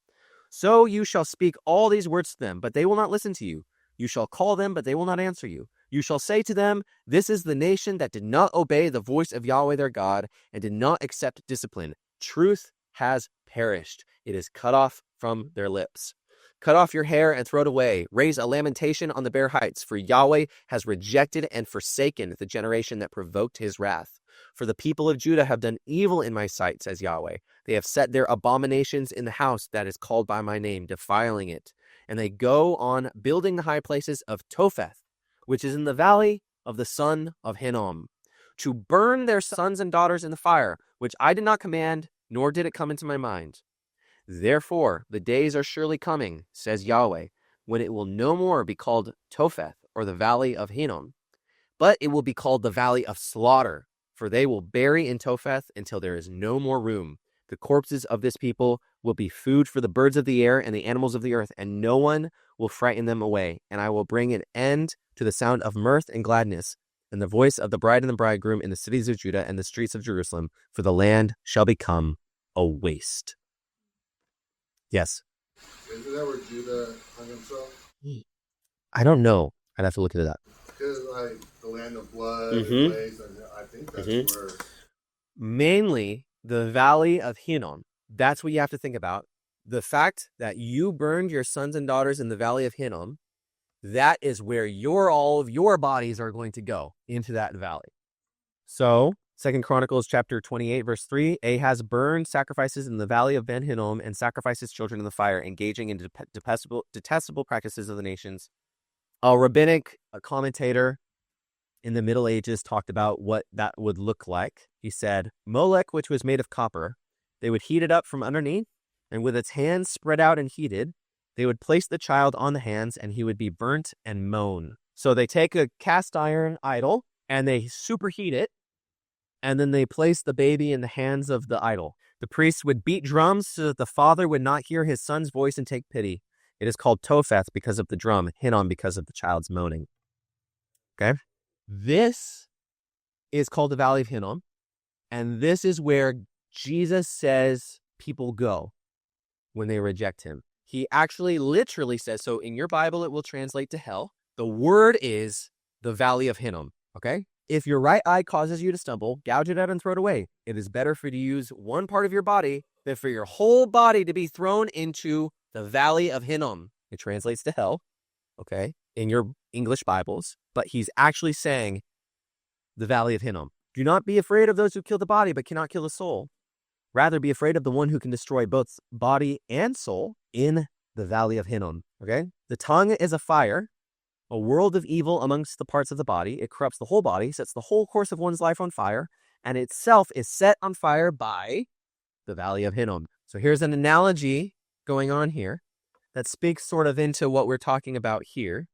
So you shall speak all these words to them, but they will not listen to you. You shall call them, but they will not answer you. You shall say to them, this is the nation that did not obey the voice of Yahweh their God and did not accept discipline. Truth has perished. It is cut off from their lips. Cut off your hair and throw it away. Raise a lamentation on the bare heights, for Yahweh has rejected and forsaken the generation that provoked his wrath. For the people of Judah have done evil in my sight, says Yahweh. They have set their abominations in the house that is called by my name, defiling it. And they go on building the high places of Topheth, which is in the valley of the son of Hinnom, to burn their sons and daughters in the fire, which I did not command, nor did it come into my mind. Therefore, the days are surely coming, says Yahweh, when it will no more be called Topheth or the Valley of Hinnom, but it will be called the Valley of Slaughter, for they will bury in Topheth until there is no more room. The corpses of this people will be food for the birds of the air and the animals of the earth, and no one will frighten them away. And I will bring an end to the sound of mirth and gladness, and the voice of the bride and the bridegroom in the cities of Judah and the streets of Jerusalem, for the land shall become a waste. Yes? Isn't that where Judah hung himself? I don't know. I'd have to look into that. Because, like, the land of blood, Mhm. waste, and I think that's where... Mainly the Valley of Hinnom. That's what you have to think about. The fact that you burned your sons and daughters in the Valley of Hinnom, that is where all of your bodies are going to go, into that valley. So, 2 Chronicles chapter 28, verse 3, Ahaz burned sacrifices in the Valley of Ben Hinnom and sacrificed his children in the fire, engaging in detestable practices of the nations. A rabbinic commentator in the Middle Ages talked about what that would look like. He said, Molech, which was made of copper, they would heat it up from underneath, and with its hands spread out and heated, they would place the child on the hands, and he would be burnt and mown. So they take a cast iron idol, and they superheat it, and then they place the baby in the hands of the idol. The priest would beat drums so that the father would not hear his son's voice and take pity. It is called Topheth because of the drum, Hinnom because of the child's moaning. Okay? This is called the Valley of Hinnom, and this is where Jesus says people go when they reject him. He actually literally says, so in your Bible it will translate to hell. The word is the Valley of Hinnom, okay? If your right eye causes you to stumble, gouge it out and throw it away. It is better for you to use one part of your body than for your whole body to be thrown into the Valley of Hinnom. It translates to hell, okay, in your English Bibles, but he's actually saying the Valley of Hinnom. Do not be afraid of those who kill the body but cannot kill the soul. Rather, be afraid of the one who can destroy both body and soul in the Valley of Hinnom, okay? The tongue is a fire, a world of evil amongst the parts of the body. It corrupts the whole body, sets the whole course of one's life on fire, and itself is set on fire by the Valley of Hinnom. So here's an analogy going on here that speaks sort of into what we're talking about here,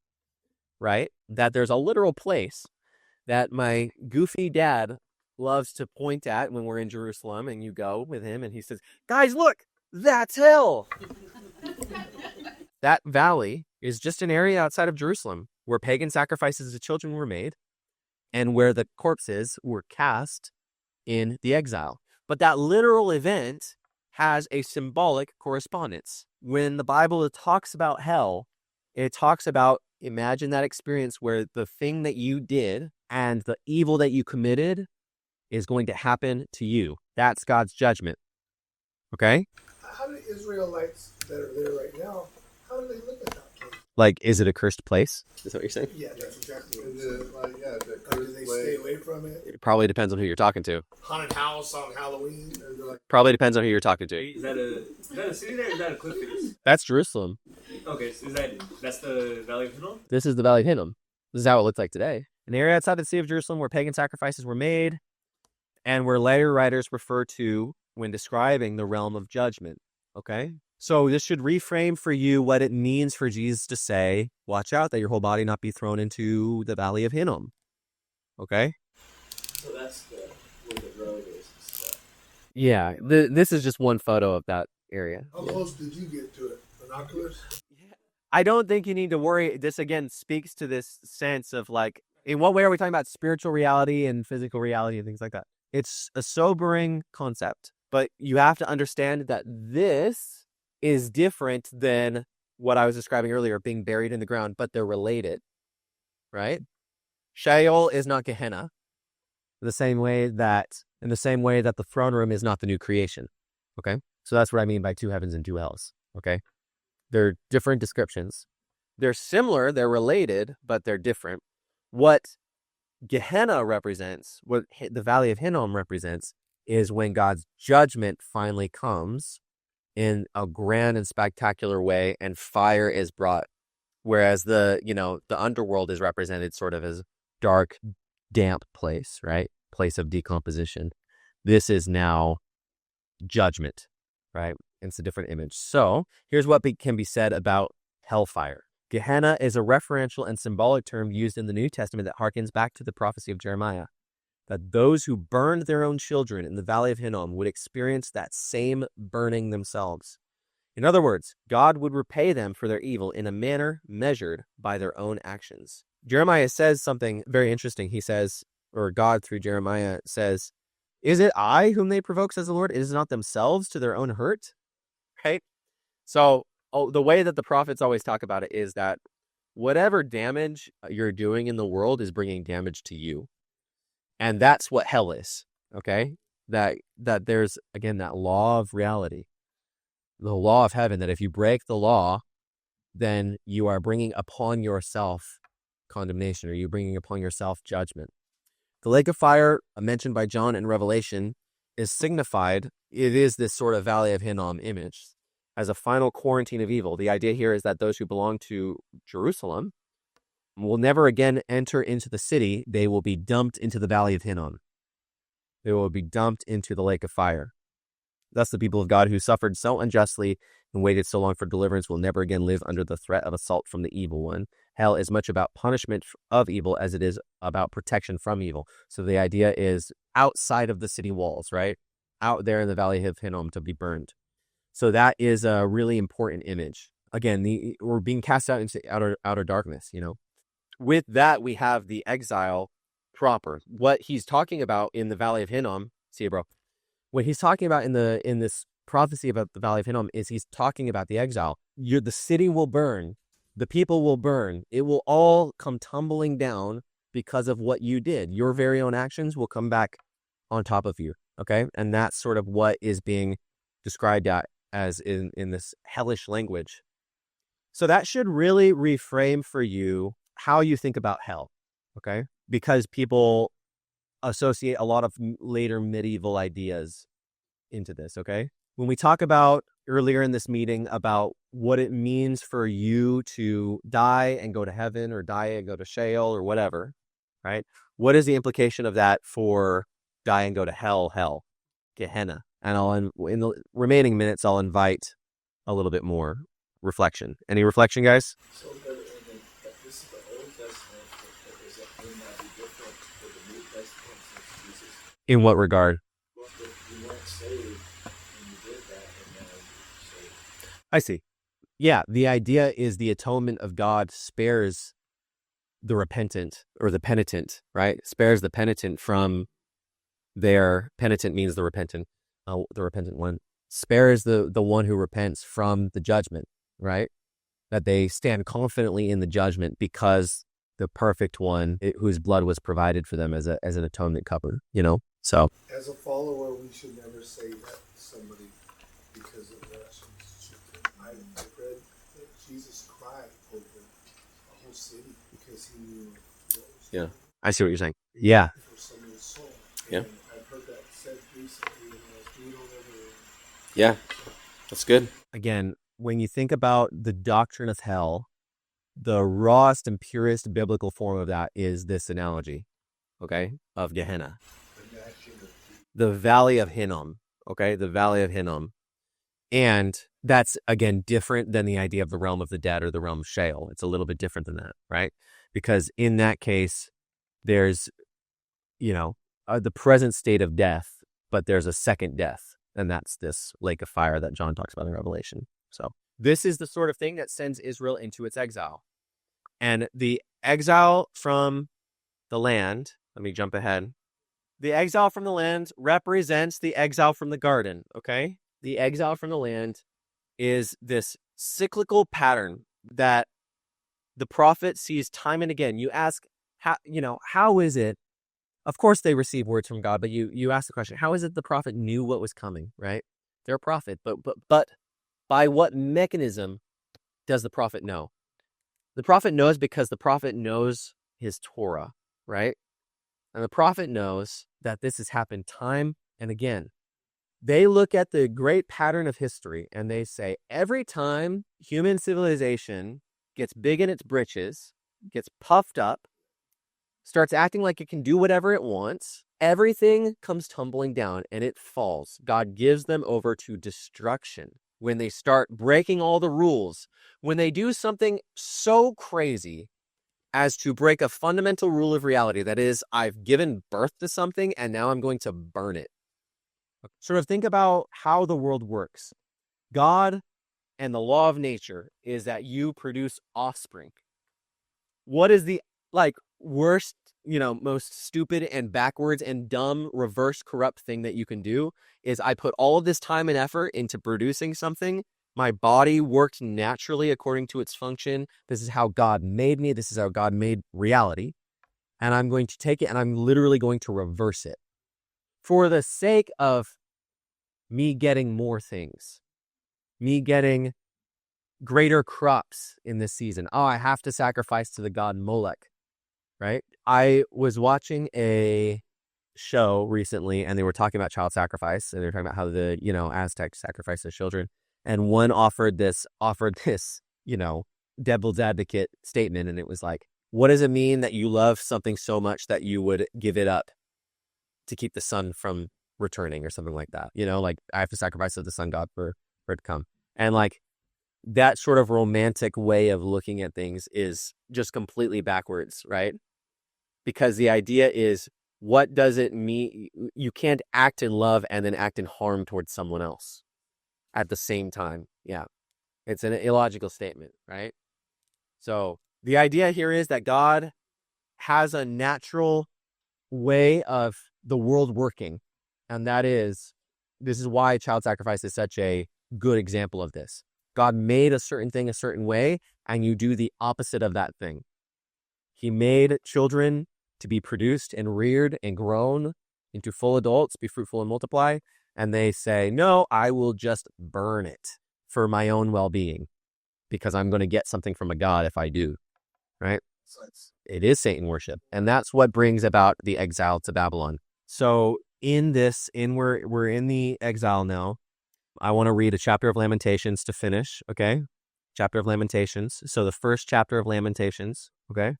right? That there's a literal place that my goofy dad loves to point at when we're in Jerusalem and you go with him and he says, guys, look, that's hell. That valley is just an area outside of Jerusalem where pagan sacrifices of children were made and where the corpses were cast in the exile. But that literal event has a symbolic correspondence. When the Bible talks about hell, it talks about, imagine that experience where the thing that you did and the evil that you committed is going to happen to you. That's God's judgment. Okay? How do the Israelites that are there right now, how do they look at that place? Like, is it a cursed place? Is that what you're saying? Yeah, that's exactly what Is it it, like, yeah, the Or do cursed they place? stay away from it? It probably depends on who you're talking to. Haunted house on Halloween? Or they're like, Probably depends on who you're talking to. Is that a city there? Or is that a cliff face? That's Jerusalem. Okay, so that's the Valley of Hinnom? This is the Valley of Hinnom. This is how it looks like today. An area outside the city of Jerusalem where pagan sacrifices were made and where later writers refer to when describing the realm of judgment. Okay? So this should reframe for you what it means for Jesus to say, watch out that your whole body not be thrown into the Valley of Hinnom. Okay? So that's where the road is and stuff. Yeah, this is just one photo of that area. how close did you get to it? Binoculars? I don't think you need to worry. This, again, speaks to this sense of, like, in what way are we talking about spiritual reality and physical reality and things like that? It's a sobering concept, but you have to understand that this is different than what I was describing earlier, being buried in the ground, but they're related, right? Sheol is not Gehenna, in the same way that the throne room is not the new creation, okay? So that's what I mean by two heavens and two hells, okay? They're different descriptions. They're similar, they're related, but they're different. What Gehenna represents, what the Valley of Hinnom represents, is when God's judgment finally comes in a grand and spectacular way and fire is brought. Whereas the underworld is represented sort of as dark, damp place, right? Place of decomposition. This is now judgment, right? It's a different image. So here's what can be said about hellfire. Gehenna is a referential and symbolic term used in the New Testament that harkens back to the prophecy of Jeremiah, that those who burned their own children in the Valley of Hinnom would experience that same burning themselves. In other words, God would repay them for their evil in a manner measured by their own actions. Jeremiah says something very interesting. He says, or God through Jeremiah says, is it I whom they provoke, says the Lord? Is it not themselves to their own hurt? Right? So the way that the prophets always talk about it is that whatever damage you're doing in the world is bringing damage to you. And that's what hell is. Okay? That there's, again, that law of reality. The law of heaven, that if you break the law, then you are bringing upon yourself condemnation, or you're bringing upon yourself judgment. The lake of fire mentioned by John in Revelation is signified, it is this sort of Valley of Hinnom image, as a final quarantine of evil. The idea here is that those who belong to Jerusalem will never again enter into the city. They will be dumped into the Valley of Hinnom. They will be dumped into the lake of fire. Thus, the people of God who suffered so unjustly and waited so long for deliverance will never again live under the threat of assault from the evil one. Hell is much about punishment of evil as it is about protection from evil. So the idea is outside of the city walls, right? Out there in the Valley of Hinnom to be burned. So that is a really important image. Again, we're being cast out into outer darkness, you know. With that, we have the exile proper. What he's talking about in the Valley of Hinnom, see you, bro. What he's talking about in this prophecy about the Valley of Hinnom is he's talking about the exile. The city will burn. The people will burn. It will all come tumbling down because of what you did. Your very own actions will come back on top of you. Okay? And that's sort of what is being described as in this hellish language. So that should really reframe for you how you think about hell. Okay? Because people associate a lot of later medieval ideas into this. Okay? When we talk about earlier in this meeting about what it means for you to die and go to heaven, or die and go to Sheol, or whatever, right? What is the implication of that for die and go to hell, Gehenna? And in the remaining minutes, I'll invite a little bit more reflection. Any reflection, guys? So, this is the Old Testament. Is that would not be different with the New Testament since Jesus? In what regard? Well, you weren't saved when you did that, and now you're saved. I see. Yeah, the idea is the atonement of God spares the repentant, or the penitent, right? Spares the penitent from their, penitent means the repentant one, spares the one who repents from the judgment, right? That they stand confidently in the judgment because the perfect one whose blood was provided for them as an atonement cover, you know? So As a follower, we should never say that to somebody because of their actions. I read that Jesus cried over a whole city because he knew what was yeah, I see what you're saying. Yeah. for somebody's soul. Yeah. And I've heard that said recently, and I was doing over. Yeah, that's good. Again, when you think about the doctrine of hell, the rawest and purest biblical form of that is this analogy, okay, of Gehenna. The Valley of Hinnom, okay, the Valley of Hinnom. And that's, again, different than the idea of the realm of the dead or the realm of Sheol. It's a little bit different than that, right? Because in that case, there's, the present state of death, but there's a second death. And that's this lake of fire that John talks about in Revelation. So this is the sort of thing that sends Israel into its exile. And the exile from the land, let me jump ahead. The exile from the land represents the exile from the garden, okay? The exile from the land is this cyclical pattern that the prophet sees time and again. You ask, how is it? Of course they receive words from God, but you ask the question, how is it the prophet knew what was coming, right? They're a prophet, but by what mechanism does the prophet know? The prophet knows because the prophet knows his Torah, right? And the prophet knows that this has happened time and again. They look at the great pattern of history and they say, every time human civilization gets big in its britches, gets puffed up, starts acting like it can do whatever it wants, everything comes tumbling down and it falls. God gives them over to destruction. When they start breaking all the rules, when they do something so crazy as to break a fundamental rule of reality, that is, I've given birth to something and now I'm going to burn it. Sort of think about how the world works. God and the law of nature is that you produce offspring. What is the worst, most stupid and backwards and dumb reverse corrupt thing that you can do is I put all of this time and effort into producing something. My body worked naturally according to its function. This is how God made me. This is how God made reality. And I'm going to take it and I'm literally going to reverse it for the sake of me getting more things, me getting greater crops in this season. Oh, I have to sacrifice to the god Molech, right? I was watching a show recently and they were talking about child sacrifice, and they were talking about how the, Aztecs sacrificed their children. And one offered this, devil's advocate statement. And it was like, what does it mean that you love something so much that you would give it up to keep the sun from returning or something like that? I have to sacrifice to the sun god for it to come. And that sort of romantic way of looking at things is just completely backwards, right? Because the idea is, what does it mean? You can't act in love and then act in harm towards someone else at the same time. Yeah. It's an illogical statement, right? So the idea here is that God has a natural way of the world working. And this is why child sacrifice is such a good example of this. God made a certain thing a certain way, and you do the opposite of that thing. He made children to be produced and reared and grown into full adults, be fruitful and multiply. And they say, no, I will just burn it for my own well-being because I'm going to get something from a god if I do, right? So it is Satan worship. And that's what brings about the exile to Babylon. So we're in the exile now. I want to read a chapter of Lamentations to finish, okay? Chapter of Lamentations. So the first chapter of Lamentations, okay?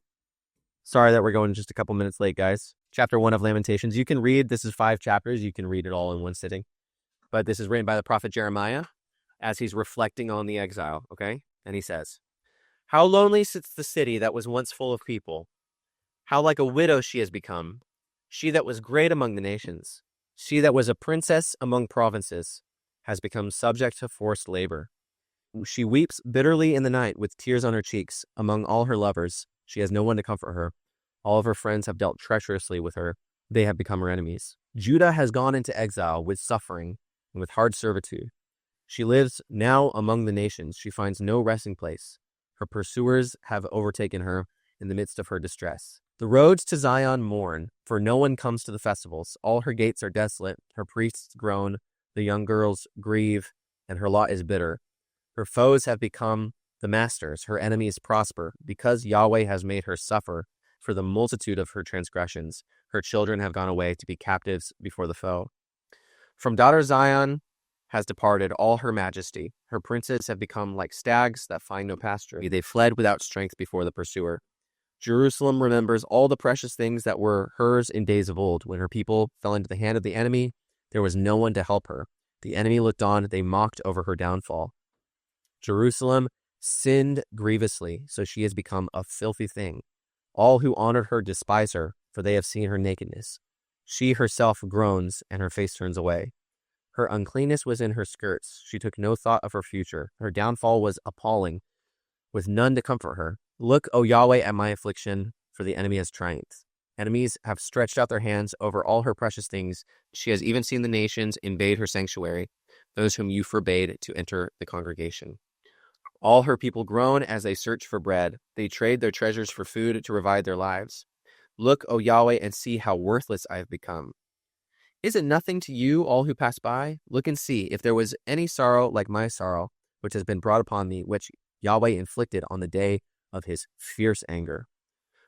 Sorry that we're going just a couple minutes late, guys. Chapter 1 of Lamentations. You can read, this is 5 chapters. You can read it all in one sitting. But this is written by the prophet Jeremiah as he's reflecting on the exile, okay? And he says, how lonely sits the city that was once full of people. How like a widow she has become. She that was great among the nations. She that was a princess among provinces has become subject to forced labor. She weeps bitterly in the night with tears on her cheeks. Among all her lovers, she has no one to comfort her. All of her friends have dealt treacherously with her. They have become her enemies. Judah has gone into exile with suffering and with hard servitude. She lives now among the nations. She finds no resting place. Her pursuers have overtaken her in the midst of her distress. The roads to Zion mourn, for no one comes to the festivals. All her gates are desolate. Her priests groan. The young girls grieve, and her lot is bitter. Her foes have become the masters. Her enemies prosper, because Yahweh has made her suffer for the multitude of her transgressions. Her children have gone away to be captives before the foe. From daughter Zion has departed all her majesty. Her princes have become like stags that find no pasture. They fled without strength before the pursuer. Jerusalem remembers all the precious things that were hers in days of old. When her people fell into the hand of the enemy, there was no one to help her. The enemy looked on, they mocked over her downfall. Jerusalem sinned grievously, so she has become a filthy thing. All who honored her despise her, for they have seen her nakedness. She herself groans, and her face turns away. Her uncleanness was in her skirts. She took no thought of her future. Her downfall was appalling, with none to comfort her. Look, O Yahweh, at my affliction, for the enemy has triumphed. Enemies have stretched out their hands over all her precious things. She has even seen the nations invade her sanctuary, those whom you forbade to enter the congregation. All her people groan as they search for bread. They trade their treasures for food to revive their lives. Look, O Yahweh, and see how worthless I have become. Is it nothing to you, all who pass by? Look and see if there was any sorrow like my sorrow, which has been brought upon me, which Yahweh inflicted on the day of his fierce anger.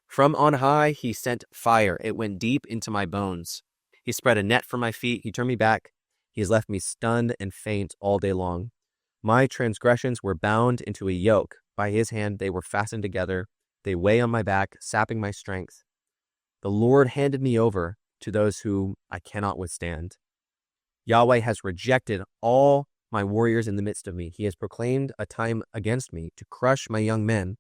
From on high he sent fire. It went deep into my bones. He spread a net for my feet. He turned me back. He has left me stunned and faint all day long. My transgressions were bound into a yoke. By his hand they were fastened together. They weigh on my back, sapping my strength. The Lord handed me over to those whom I cannot withstand. Yahweh has rejected all my warriors in the midst of me. He has proclaimed a time against me to crush my young men.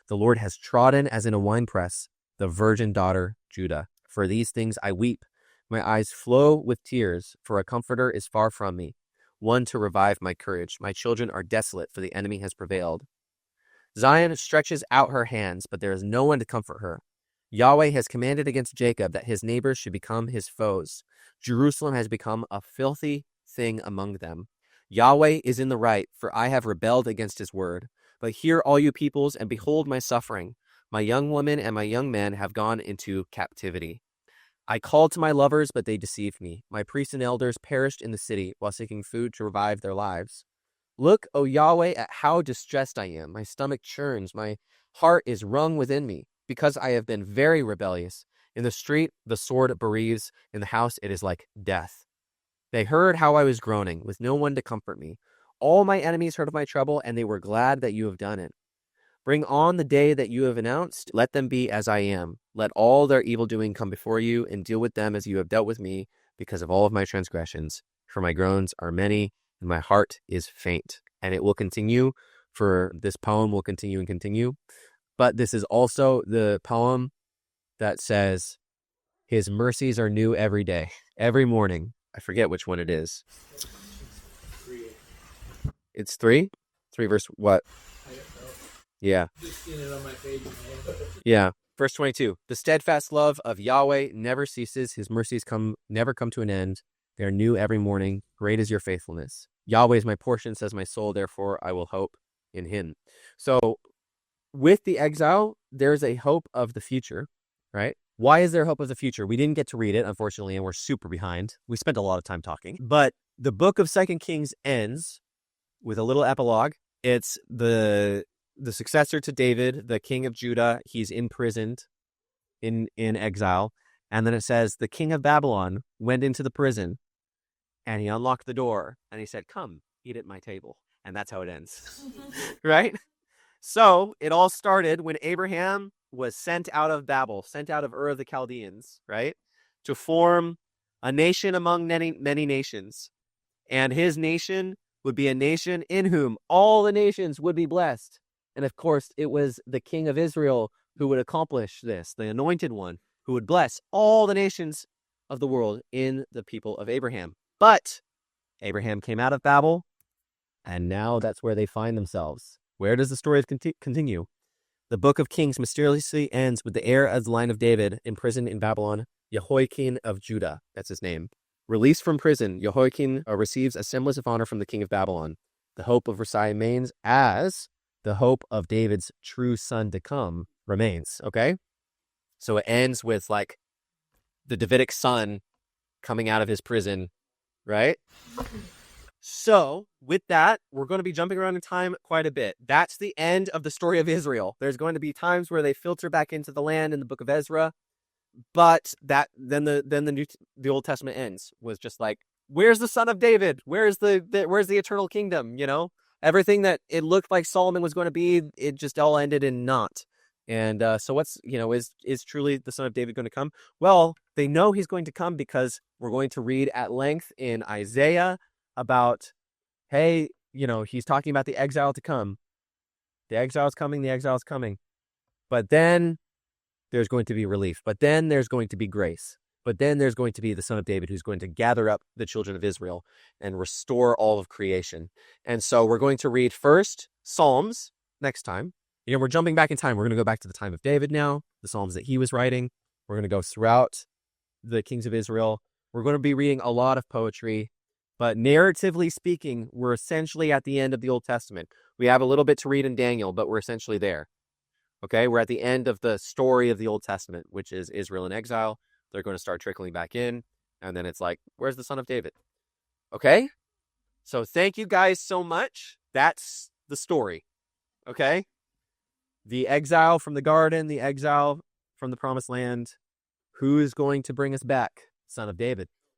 The Lord has trodden as in a winepress the virgin daughter Judah. For these things I weep. My eyes flow with tears, for a comforter is far from me. one to revive my courage. My children are desolate, for the enemy has prevailed. Zion stretches out her hands, but there is no one to comfort her. Yahweh has commanded against Jacob that his neighbors should become his foes. Jerusalem has become a filthy thing among them. Yahweh is in the right, for I have rebelled against his word. But hear, all you peoples, and behold my suffering. My young women and my young men have gone into captivity. I called to my lovers, but they deceived me. My priests and elders perished in the city while seeking food to revive their lives. Look, O Yahweh, at how distressed I am. My stomach churns. My heart is wrung within me, because I have been very rebellious. In the street, the sword bereaves. In the house, it is like death. They heard how I was groaning, with no one to comfort me. All my enemies heard of my trouble, and they were glad that you have done it. Bring on the day that you have announced. Let them be as I am. Let all their evil doing come before you, and deal with them as you have dealt with me, because of all of my transgressions. For my groans are many, and my heart is faint. And it will continue, for this poem will continue and continue. But this is also the poem that says, his mercies are new every day, every morning. I forget which one it is. It's 3? 3 verse what? I don't know. Yeah. Just seeing it on my page. Yeah. Verse 22. The steadfast love of Yahweh never ceases. His mercies never come to an end. They are new every morning. Great is your faithfulness. Yahweh is my portion, says my soul. Therefore, I will hope in him. So with the exile, there's a hope of the future, right? Why is there hope of the future? We didn't get to read it, unfortunately, and we're super behind. We spent a lot of time talking. But the book of 2 Kings ends with a little epilogue. It's the successor to David, the king of Judah. He's imprisoned in exile. And then it says, the king of Babylon went into the prison, and he unlocked the door, and he said, come, eat at my table. And that's how it ends, right? So it all started when Abraham was sent out of Babel, sent out of Ur of the Chaldeans, right? To form a nation among many nations. And his nation would be a nation in whom all the nations would be blessed. And of course, it was the king of Israel who would accomplish this, the anointed one, who would bless all the nations of the world in the people of Abraham. But Abraham came out of Babel, and now that's where they find themselves. Where does the story continue? The book of Kings mysteriously ends with the heir of the line of David imprisoned in Babylon, Jehoiakim of Judah. That's his name. Released from prison, Jehoiakim receives a semblance of honor from the king of Babylon. The hope of Versailles remains as the hope of David's true son to come remains, okay? So it ends with like the Davidic son coming out of his prison, right? So with that, we're going to be jumping around in time quite a bit. That's the end of the story of Israel. There's going to be times where they filter back into the land in the book of Ezra, but then the Old Testament ends was just like, where's the son of David? Where's the eternal kingdom? You know, everything that it looked like Solomon was going to be, it just all ended in naught. And so what's, is truly the son of David going to come? Well, they know he's going to come because we're going to read at length in Isaiah about, hey, he's talking about the exile to come. The exile is coming, the exile is coming. But then there's going to be relief. But then there's going to be grace. But then there's going to be the son of David who's going to gather up the children of Israel and restore all of creation. And so we're going to read first Psalms next time. We're jumping back in time. We're going to go back to the time of David now, the Psalms that he was writing. We're going to go throughout the kings of Israel. We're going to be reading a lot of poetry. But narratively speaking, we're essentially at the end of the Old Testament. We have a little bit to read in Daniel, but we're essentially there. Okay, we're at the end of the story of the Old Testament, which is Israel in exile. They're going to start trickling back in. And then it's like, where's the son of David? Okay, so thank you guys so much. That's the story. Okay, the exile from the garden, the exile from the promised land. Who is going to bring us back? Son of David.